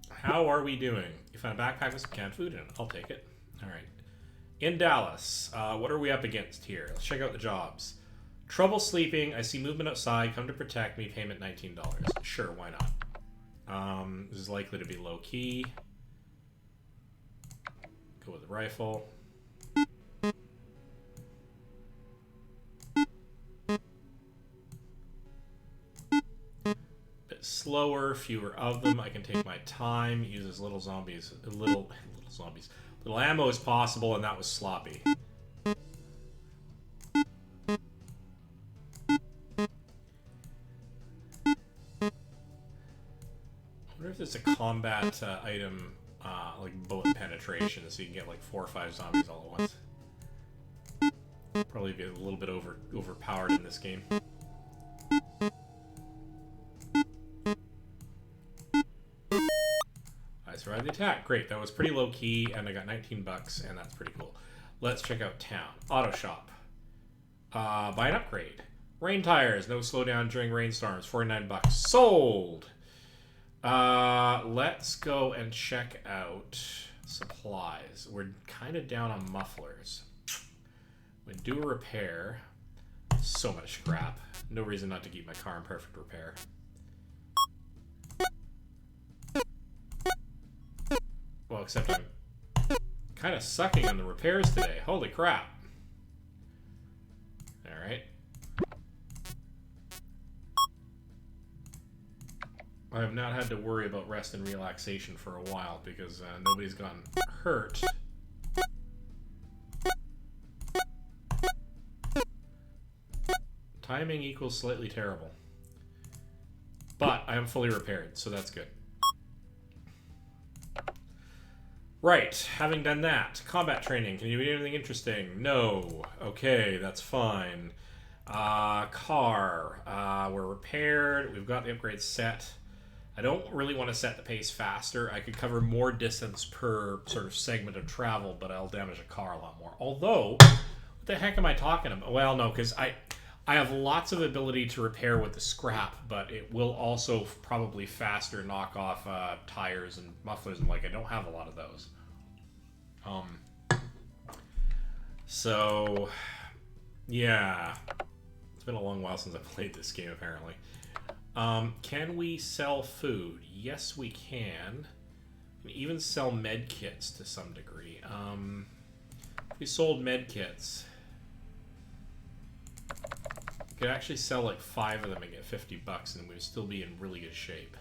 How are we doing? You found a backpack with some canned food in it. I'll take it. All right. In Dallas, what are we up against here? Let's check out the jobs. Trouble sleeping. I see movement outside. Come to protect me. Payment $19. Sure, why not? This is likely to be low key. Go with the rifle. Bit slower, fewer of them. I can take my time. Use as little zombies, little ammo as possible, and that was sloppy. I wonder if there's a combat item, like both penetration, so you can get like 4 or 5 zombies all at once. Probably be a little bit overpowered in this game. I survived the attack. Great, that was pretty low key, and I got 19 bucks, and that's pretty cool. Let's check out town. Auto shop. Buy an upgrade. Rain tires, no slowdown during rainstorms. 49 bucks. Sold. Let's go and check out supplies. We're kind of down on mufflers. We do a repair. So much scrap. No reason not to keep my car in perfect repair. Well, except I'm kind of sucking on the repairs today. Holy crap. Alright. I have not had to worry about rest and relaxation for a while because nobody's gotten hurt. Timing equals slightly terrible. But I am fully repaired, so that's good. Right, having done that, combat training. Can you do anything interesting? No. Okay, that's fine. Car. We're repaired. We've got the upgrade set. I don't really want to set the pace faster. I could cover more distance per sort of segment of travel, but I'll damage a car a lot more. Although, what the heck am I talking about? Well, no, because I have lots of ability to repair with the scrap, but it will also probably faster knock off tires and mufflers, and like I don't have a lot of those. So, yeah. It's been a long while since I played this game, apparently. Can we sell food? Yes, we can. We can even sell med kits to some degree. If we sold med kits, we could actually sell like 5 of them and get 50 bucks, and we'd still be in really good shape.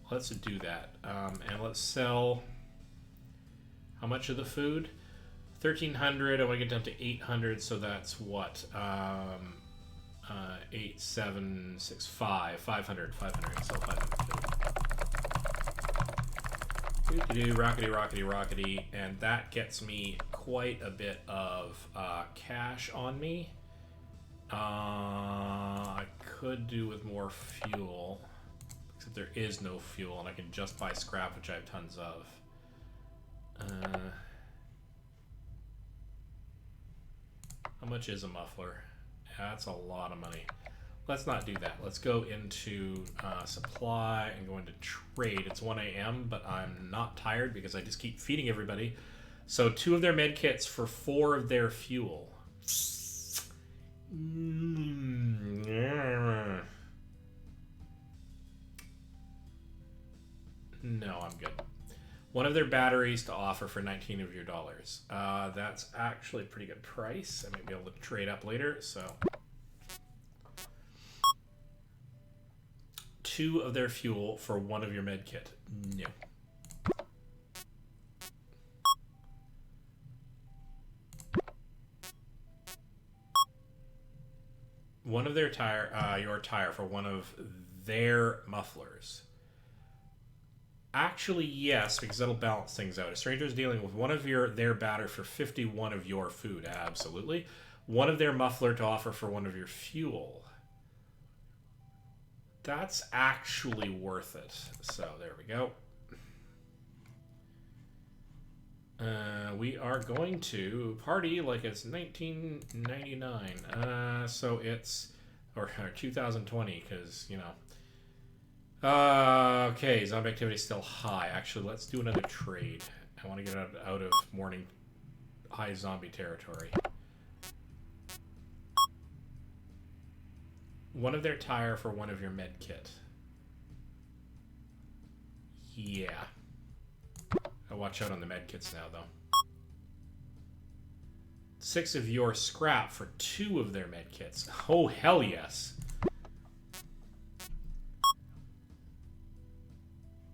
Let's do that. And let's sell... How much of the food? 1,300. I want to get down to 800, so that's what? 8, 7, 6, 5. 500. Sell 500 food. Rockety. And that gets me quite a bit of cash on me. I could do with more fuel. Except there is no fuel, and I can just buy scrap, which I have tons of. How much is a muffler? That's a lot of money. Let's not do that. Let's go into supply and go into trade. It's 1 a.m., but I'm not tired because I just keep feeding everybody. So 2 of their med kits for 4 of their fuel. No, I'm good. 1 of their batteries to offer for $19 of your dollars. That's actually a pretty good price. I might be able to trade up later, so. 2 of their fuel for 1 of your med kit. No. One of their tire, your tire for 1 of their mufflers. Actually, yes, because that'll balance things out. A stranger is dealing with 1 of their batter for 51 of your food. Absolutely. 1 of their muffler to offer for 1 of your fuel. That's actually worth it. So there we go. We are going to party like it's 1999. So it's or 2020 because you know. Okay, zombie activity is still high. Actually, let's do another trade. I want to get out of morning high zombie territory. One of their tire for one of your med kit. Yeah. I'll watch out on the med kits now, though. 6 of your scrap for 2 of their med kits. Oh, hell yes.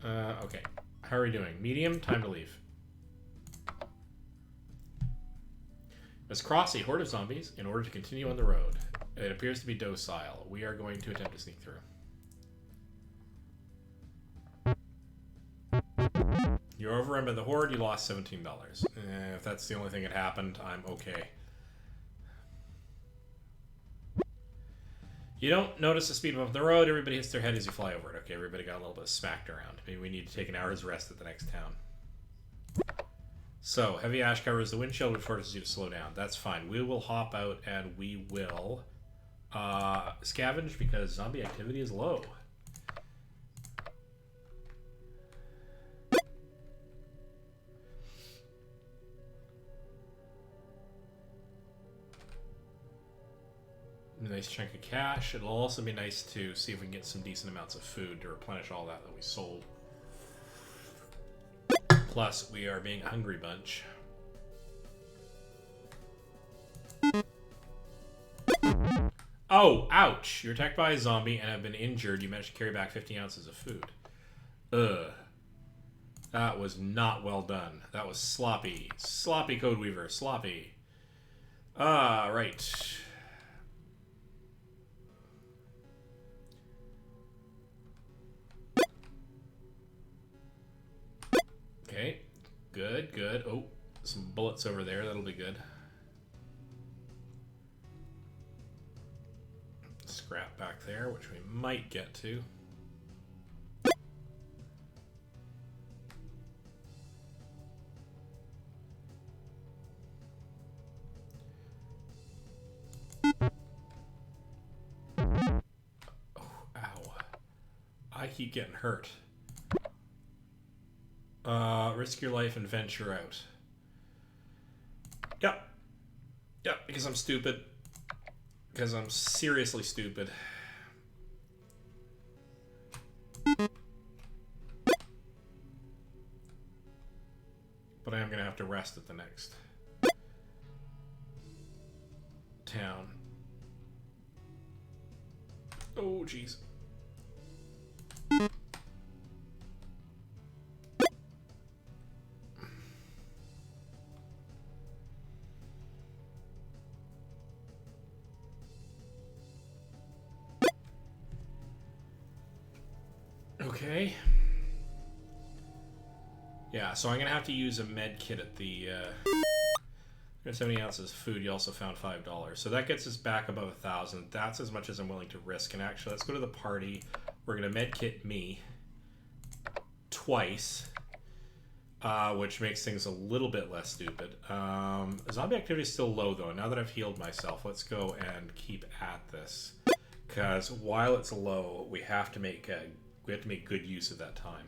Okay. How are we doing? Medium? Time to leave. Let's cross a horde of zombies in order to continue on the road. It appears to be docile. We are going to attempt to sneak through. You're overrun by the horde. You lost $17. If that's the only thing that happened, I'm okay. You don't notice the speed bump on the road. Everybody hits their head as you fly over it. Okay, everybody got a little bit smacked around. Maybe we need to take an hour's rest at the next town. So, heavy ash covers the windshield, which forces you to slow down. That's fine. We will hop out and we will scavenge because zombie activity is low. Nice chunk of cash. It'll also be nice to see if we can get some decent amounts of food to replenish all that we sold. Plus, we are being a hungry bunch. Oh, ouch! You're attacked by a zombie and have been injured. You managed to carry back 50 ounces of food. Ugh. That was not well done. That was sloppy. Sloppy, Codeweaver. Sloppy. Right. Okay, good, good. Oh, some bullets over there. That'll be good. Scrap back there, which we might get to. Oh, ow. I keep getting hurt. Risk your life and venture out. Yep. Yep, because I'm stupid. Because I'm seriously stupid. But I am going to have to rest at the next town. Oh, jeez. Okay. Yeah, so I'm going to have to use a med kit at the... 70 ounces of food, you also found $5. So that gets us back above 1,000. That's as much as I'm willing to risk. And actually, let's go to the party. We're going to med kit me twice, which makes things a little bit less stupid. Zombie activity is still low, though. Now that I've healed myself, let's go and keep at this. Because while it's low, we have to make good use of that time.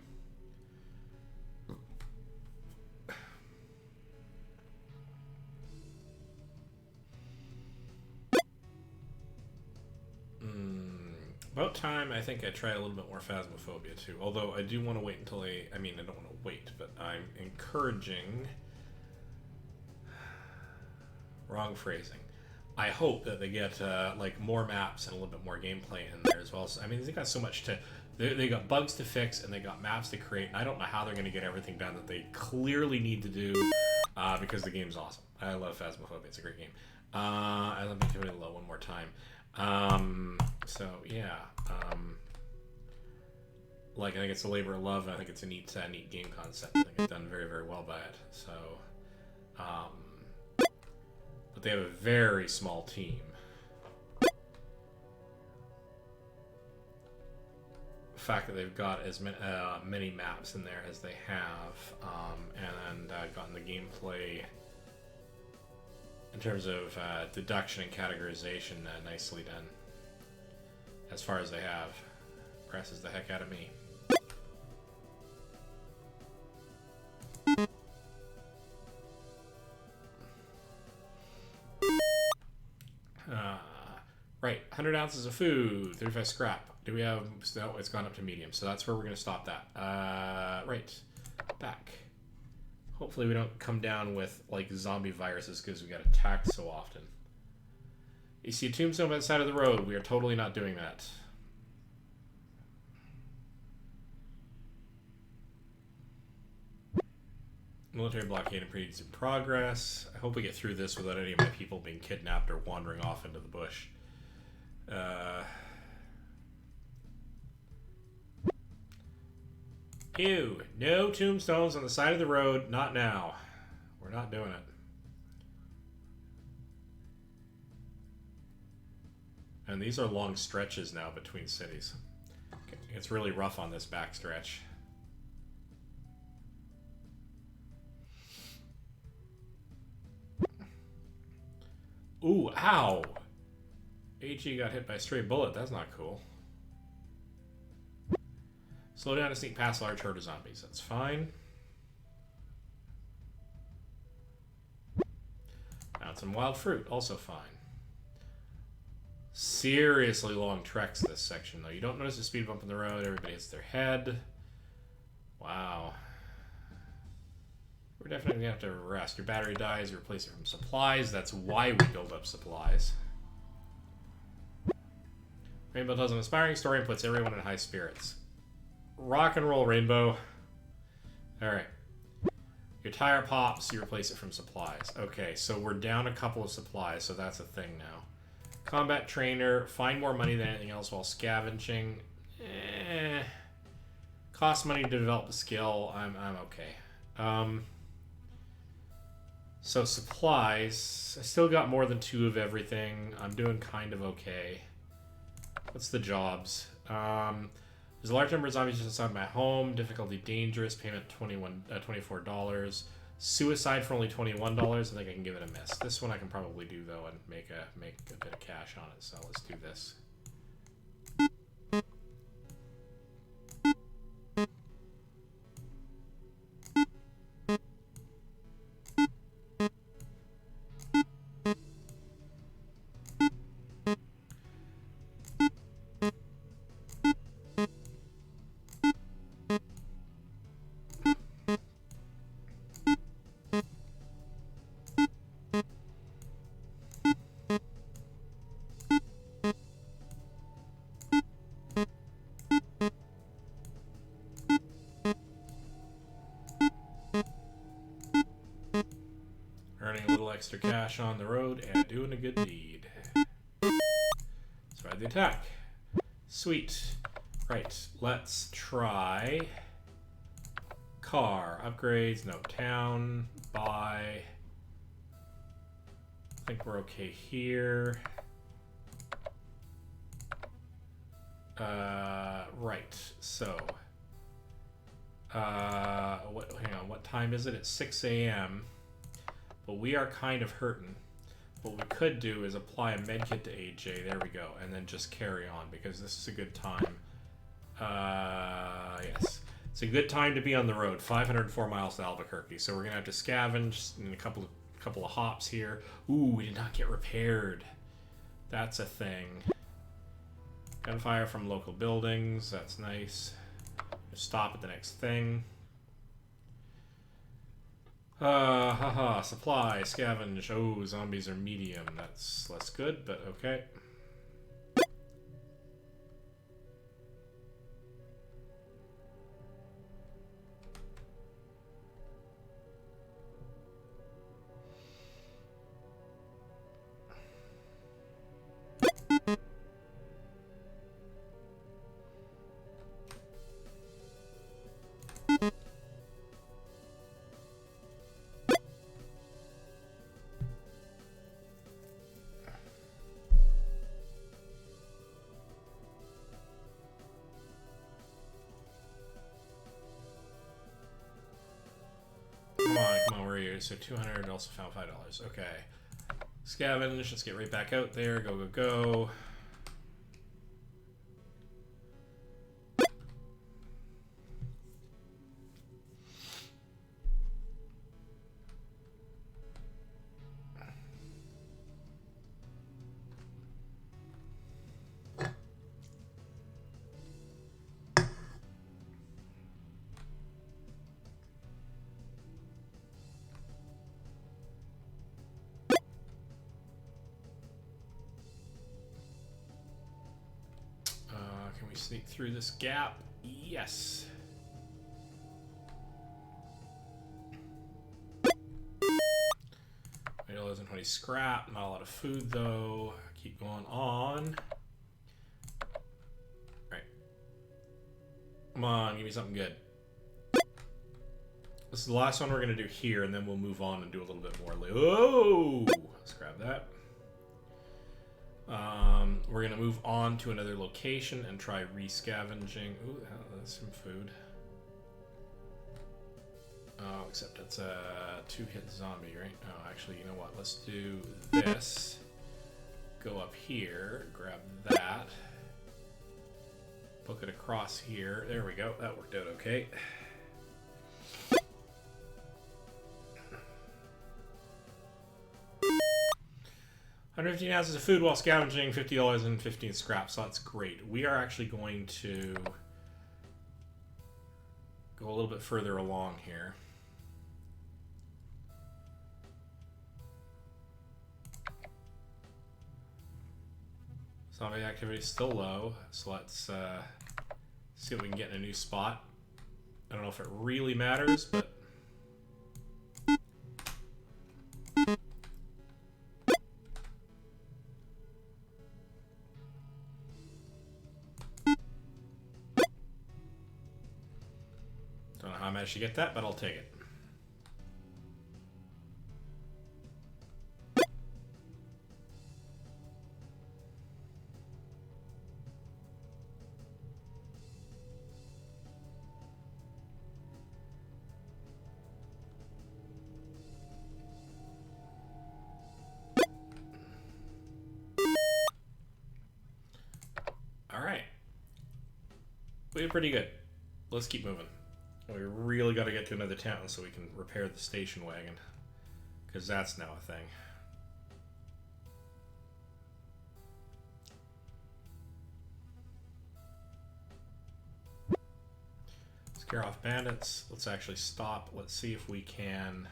About time, I think I try a little bit more Phasmophobia too. Although I do want to wait until I mean, I don't want to wait, but I'm encouraging. Wrong phrasing. I hope that they get like more maps and a little bit more gameplay in there as well. So, I mean, they got so much to. They got bugs to fix and they got maps to create. And I don't know how they're going to get everything done that they clearly need to do because the game's awesome. I love Phasmophobia. It's a great game. I love Activity Low one more time. So yeah, like I think it's a labor of love. And I think it's a neat game concept. I think it's done very, very well by it. So, but they have a very small team. fact that they've got as many maps in there as they have, and gotten the gameplay in terms of deduction and categorization nicely done. As far as they have, impresses the heck out of me. Right, 100 ounces of food, 35 scrap. Do we have... No, it's gone up to medium, so that's where we're going to stop that. Right, back. Hopefully we don't come down with, like, zombie viruses because we got attacked so often. You see a tombstone by the side of the road. We are totally not doing that. Military blockade and previous in progress. I hope we get through this without any of my people being kidnapped or wandering off into the bush. Ew, no tombstones on the side of the road, not now. We're not doing it. And these are long stretches now between cities. It's really rough on this back stretch. Ooh, ow! AG got hit by a stray bullet. That's not cool. Slow down to sneak past large herd of zombies. That's fine. Found some wild fruit. Also fine. Seriously long treks this section, though. You don't notice a speed bump in the road. Everybody hits their head. Wow. We're definitely going to have to rest. Your battery dies. You replace it from supplies. That's why we build up supplies. Rainbow tells an inspiring story and puts everyone in high spirits. Rock and roll, Rainbow. Alright. Your tire pops, you replace it from supplies. Okay, so we're down a couple of supplies, so that's a thing now. Combat trainer, find more money than anything else while scavenging. Costs money to develop the skill. I'm okay. So supplies. I still got more than 2 of everything. I'm doing kind of okay. What's the jobs? There's a large number of zombies just outside my home. Difficulty dangerous. Payment $24. Suicide for only $21. I think I can give it a miss. This one I can probably do though and make a bit of cash on it. So let's do this. Earning a little extra cash on the road and doing a good deed. Let's ride the attack. Sweet. Right, let's try car. Upgrades, no town, buy. I think we're okay here. Right, so hang on, what time is it? It's 6 a.m. But we are kind of hurting. What we could do is apply a medkit to AJ. There we go. And then just carry on because this is a good time. Yes. It's a good time to be on the road. 504 miles to Albuquerque. So we're going to have to scavenge in a couple of hops here. Ooh, we did not get repaired. That's a thing. Gunfire from local buildings. That's nice. Just stop at the next thing. Supply, scavenge. Oh, zombies are medium. That's less good, but okay. where are you? So 200, also found $5. Okay. Scavenge, let's get right back out there. Go, go, go. Can we sneak through this gap? Yes. $20 scrap, not a lot of food though. Keep going on. Alright. Come on, give me something good. This is the last one we're going to do here, and then we'll move on and do a little bit more. Oh! Let's grab that. We're going to move on to another location and try re-scavenging. Ooh, that's some food. Oh, except it's a two-hit zombie, right? Oh, actually, you know what? Let's do this. Go up here, grab that. Book it across here. There we go. That worked out okay. $115 ounces of food while scavenging, $50 and 15 scraps. So that's great. We are actually going to go a little bit further along here. Zombie activity is still low, so let's see what we can get in a new spot. I don't know if it really matters, but don't know how I managed to get that, but I'll take it. We did pretty good. Let's keep moving. We really got to get to another town so we can repair the station wagon, because that's now a thing. Scare off bandits. Let's actually stop. Let's see if we can.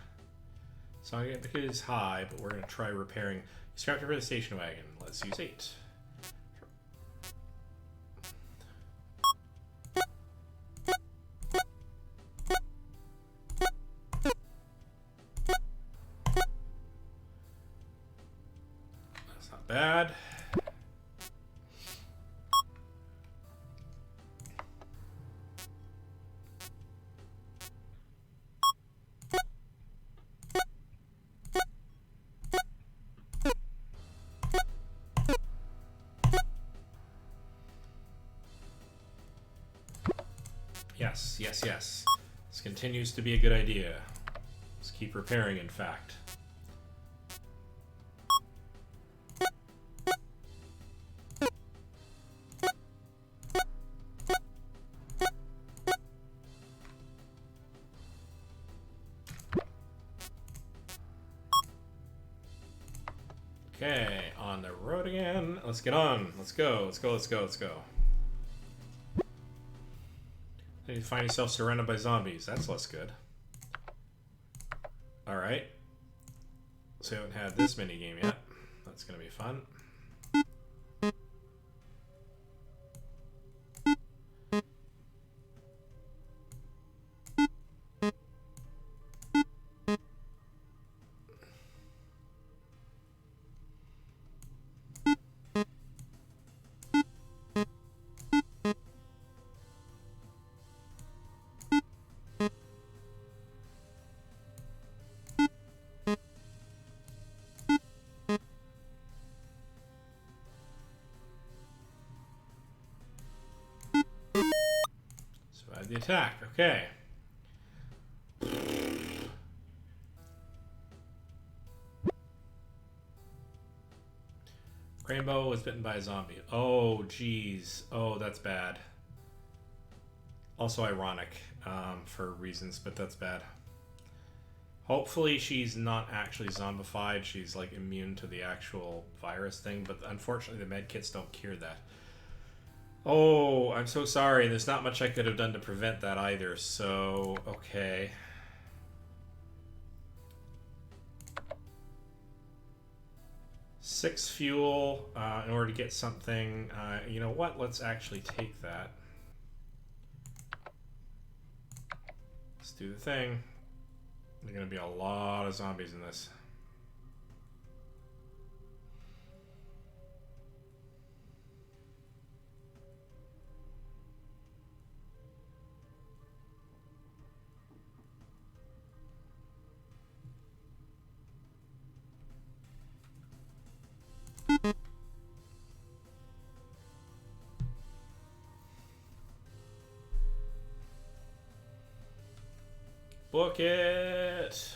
So it is high, but we're going to try repairing. Scrap for the station wagon. Let's use 8. Bad. Yes, yes, yes. This continues to be a good idea. Let's keep repairing, in fact. Okay, on the road again. Let's get on. Let's go. Let's go. Let's go. Let's go. You find yourself surrounded by zombies. That's less good. Alright. So we haven't had this mini game yet. That's going to be fun. The attack, okay. Rainbow was bitten by a zombie. Oh, jeez. Oh, that's bad. Also ironic for reasons, but that's bad. Hopefully she's not actually zombified. She's like immune to the actual virus thing, but unfortunately the med kits don't cure that. Oh, I'm so sorry. There's not much I could have done to prevent that either, so okay. Six fuel in order to get something. You know what? Let's actually take that. Let's do the thing. There's going to be a lot of zombies in this. Book it!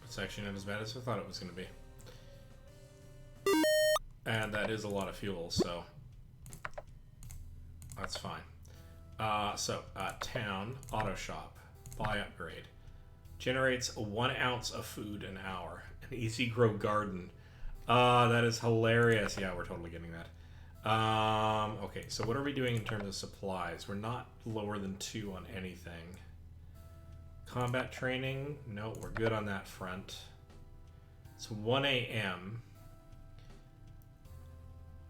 It's actually not as bad as I thought it was going to be. And that is a lot of fuel, so that's fine. Town, auto shop, buy upgrade. Generates 1 ounce of food an hour. An easy grow garden. That is hilarious. Yeah, we're totally getting that. Okay, so what are we doing in terms of supplies? We're not lower than 2 on anything. Combat training? No, we're good on that front. It's 1 a.m.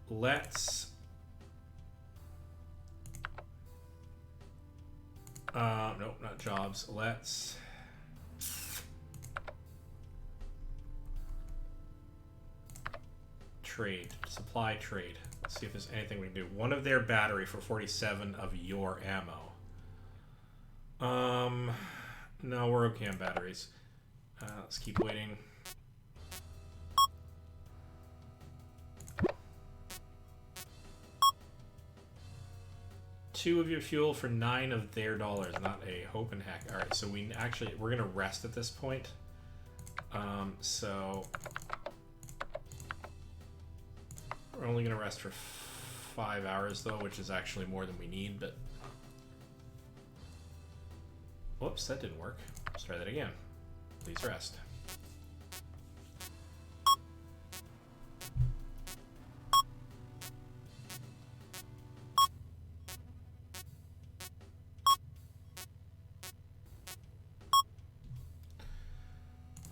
Let's... nope, not jobs. Let's... trade. Supply trade. Let's see if there's anything we can do. One of their battery for 47 of your ammo. No, we're okay on batteries. Let's keep waiting. Two of your fuel for 9 of their dollars, not a hope and heck. Alright, so we're gonna rest at this point. So we're only gonna rest for 5 hours though, which is actually more than we need, but whoops, that didn't work. Let's try that again. Please rest.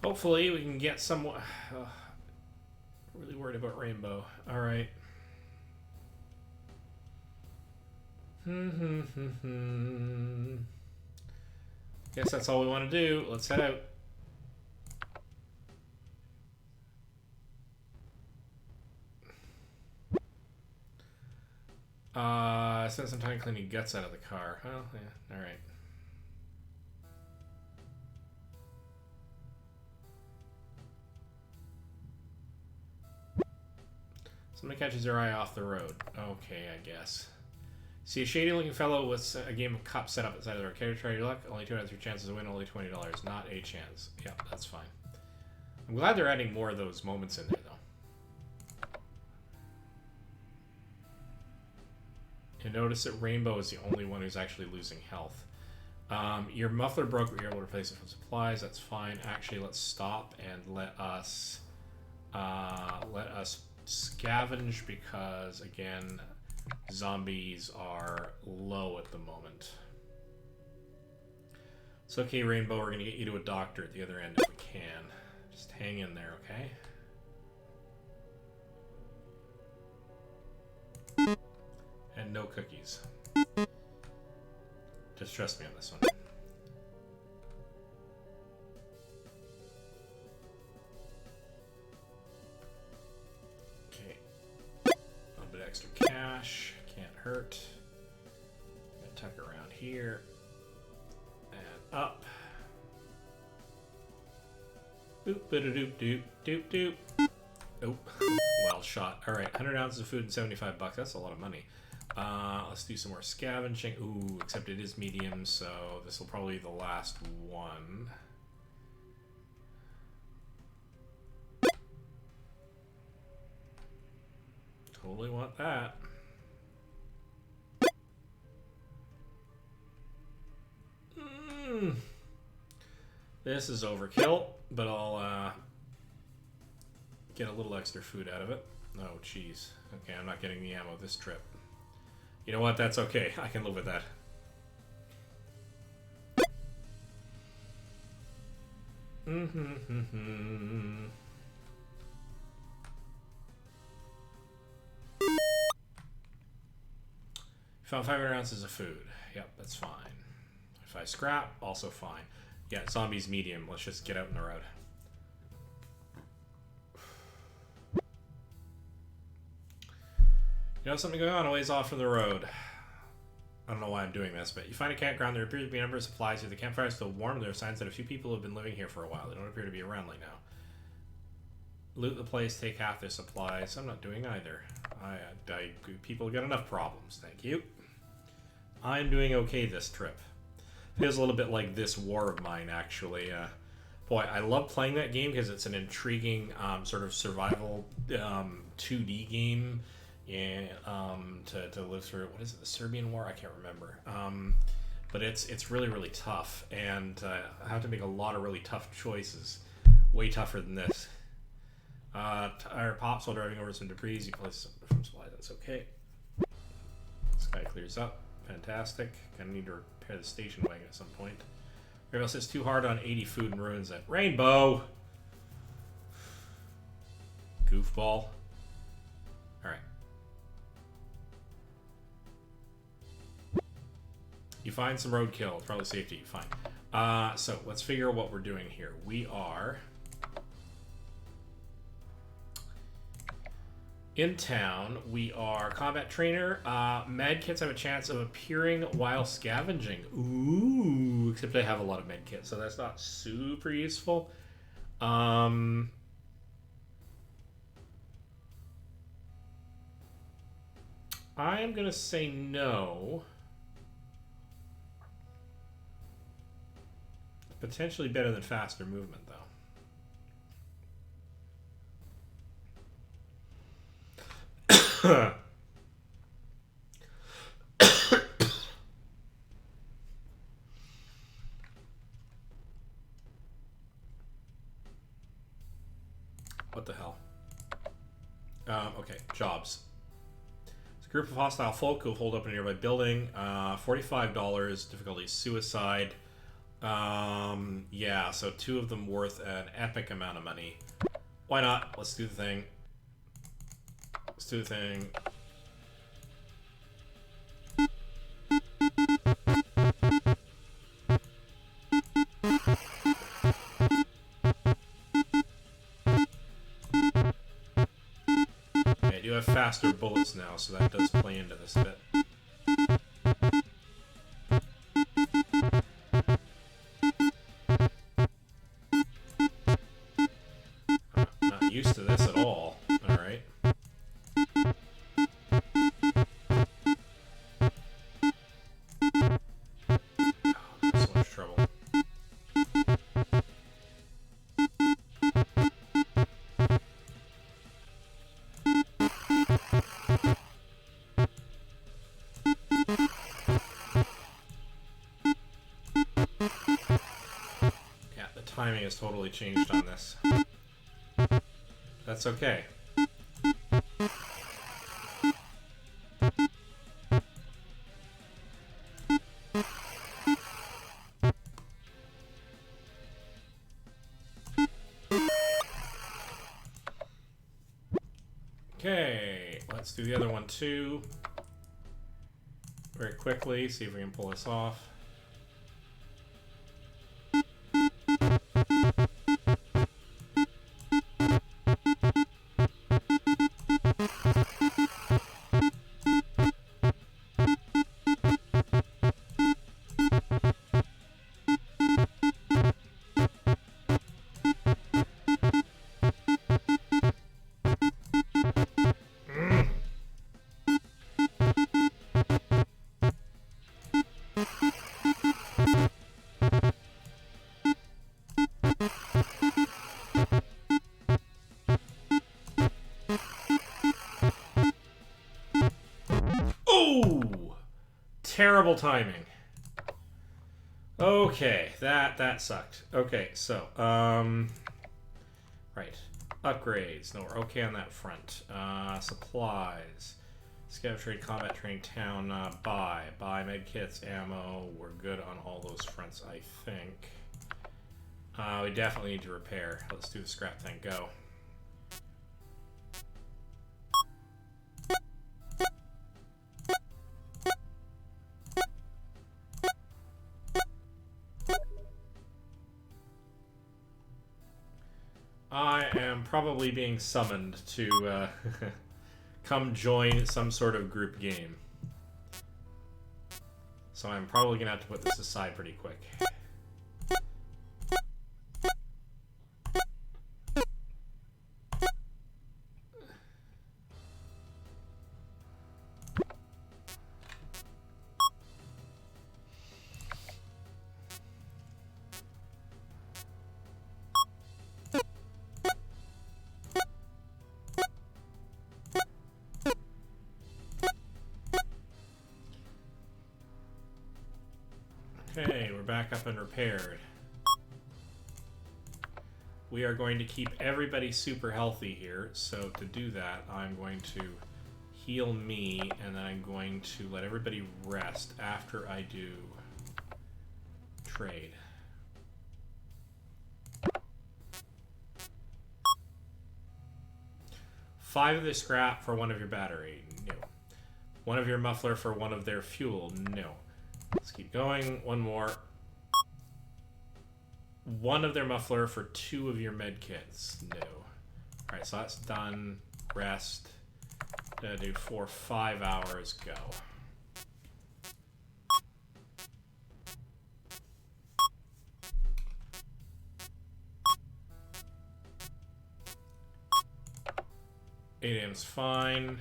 Hopefully we can get some... really worried about Rainbow. Alright. Guess that's all we want to do. Let's head out. I spent some time cleaning guts out of the car. Oh, yeah. Alright. Somebody catches their eye off the road. Okay, I guess. See a shady-looking fellow with a game of cups set up outside of the arcade. Try your luck. Only 2 out of 3 chances to win. Only $20. Not a chance. Yeah, that's fine. I'm glad they're adding more of those moments in there, though. You notice that Rainbow is the only one who's actually losing health. Your muffler broke, but you're able to replace it with supplies. That's fine. Actually, let's stop and let us scavenge because, again, zombies are low at the moment. It's okay, Rainbow. We're going to get you to a doctor at the other end if we can. Just hang in there, okay? And no cookies. Just trust me on this one. Okay. A little bit extra cash. Can't hurt. Gonna tuck around here. And up. Boop, ba-da-doop, doop, doop, doop. Oh, well shot. Alright, 100 ounces of food and 75 bucks. That's a lot of money. Let's do some more scavenging. Ooh, except it is medium, so this will probably be the last one. Totally want that. This is overkill, but I'll get a little extra food out of it. Oh, jeez. Okay, I'm not getting the ammo this trip. You know what? That's okay. I can live with that. Found 500 ounces of food. Yep, that's fine. If I scrap, also fine. Yeah, zombies medium. Let's just get out in the road. You know something going on a ways off from the road. I don't know why I'm doing this, but you find a campground. There appears to be a number of supplies here. The campfire is still warm. There are signs that a few people have been living here for a while. They don't appear to be around right now. Loot the place, take half their supplies. I'm not doing either. People got enough problems, thank you. I'm doing okay this trip. Feels a little bit like This War of Mine, actually. Boy, I love playing that game because it's an intriguing sort of survival 2D game. Yeah, to live through, what is it, the Serbian War? I can't remember. But it's really, really tough, and I have to make a lot of really tough choices. Way tougher than this. Tire pops while driving over some debris. You place some supplies. That's okay. Sky clears up. Fantastic. Gonna need to repair the station wagon at some point. Rainbow says too hard on 80 food and ruins it. Rainbow! Goofball. Alright. You find some roadkill. Probably safety. Fine. So let's figure out what we're doing here. We are in town. We are combat trainer. Med kits have a chance of appearing while scavenging. Ooh, except I have a lot of med kits, so that's not super useful. I'm gonna say no. Potentially better than faster movement, though. What the hell? Okay, jobs. It's a group of hostile folk who hold up in a nearby building. $45, difficulty suicide. Yeah, so 2 of them worth an epic amount of money. Why not? Let's do the thing. Let's do the thing. Okay, I do have faster bullets now, so that does play into this a bit. Not used to this at all. Alright. So much trouble. Yeah, the timing has totally changed on this. That's okay. Okay, let's do the other one too. Very quickly, see if we can pull this off. terrible timing. Okay, that sucked. Okay, so, right. Upgrades. No, we're okay on that front. Supplies. Scout trade, combat training, town, buy. Buy med kits, ammo. We're good on all those fronts, I think. We definitely need to repair. Let's do the scrap thing. Go. I am probably being summoned to come join some sort of group game. So I'm probably going to have to put this aside pretty quick. Okay, we're back up and repaired. We are going to keep everybody super healthy here, so to do that, I'm going to heal me, and then I'm going to let everybody rest after I do trade. Five of the scrap for one of your battery. No. One of your muffler for one of their fuel. No. Let's keep going. One more. One of their muffler for two of your med kits. No. Alright, so that's done. Rest. Gonna do 4 5 hours. Go. Eight AM's fine.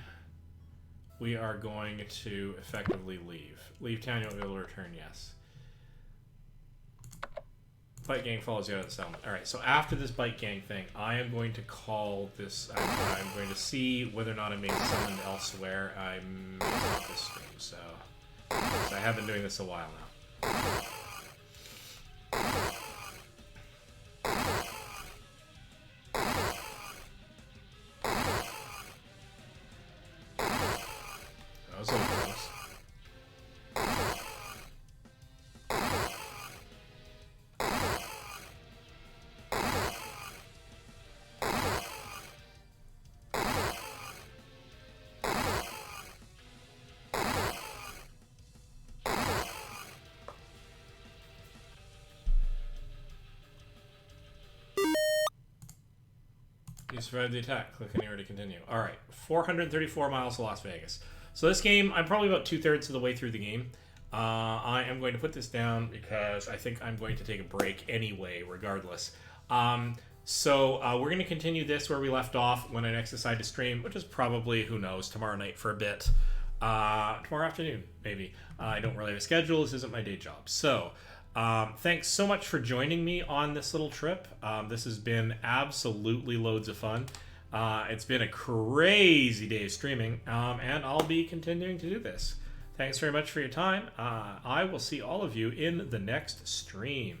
We are going to effectively leave. Leave town, you won't be able to return, yes. Bite gang follows you out of the settlement. Alright, so after this bite gang thing, I am going to call this, I'm going to see whether or not I'm being summoned elsewhere. I'm not this stream, so I have been doing this a while now. That was a little close. You survived the attack. Click anywhere to continue. Alright, 434 miles to Las Vegas. So this game, I'm probably about 2/3 of the way through the game. I am going to put this down because I think I'm going to take a break anyway, regardless. So we're going to continue this where we left off when I next decide to stream, which is probably, who knows, tomorrow night for a bit. Tomorrow afternoon, maybe. I don't really have a schedule. This isn't my day job. So thanks so much for joining me on this little trip. This has been absolutely loads of fun. It's been a crazy day of streaming, and I'll be continuing to do this. Thanks very much for your time. I will see all of you in the next stream.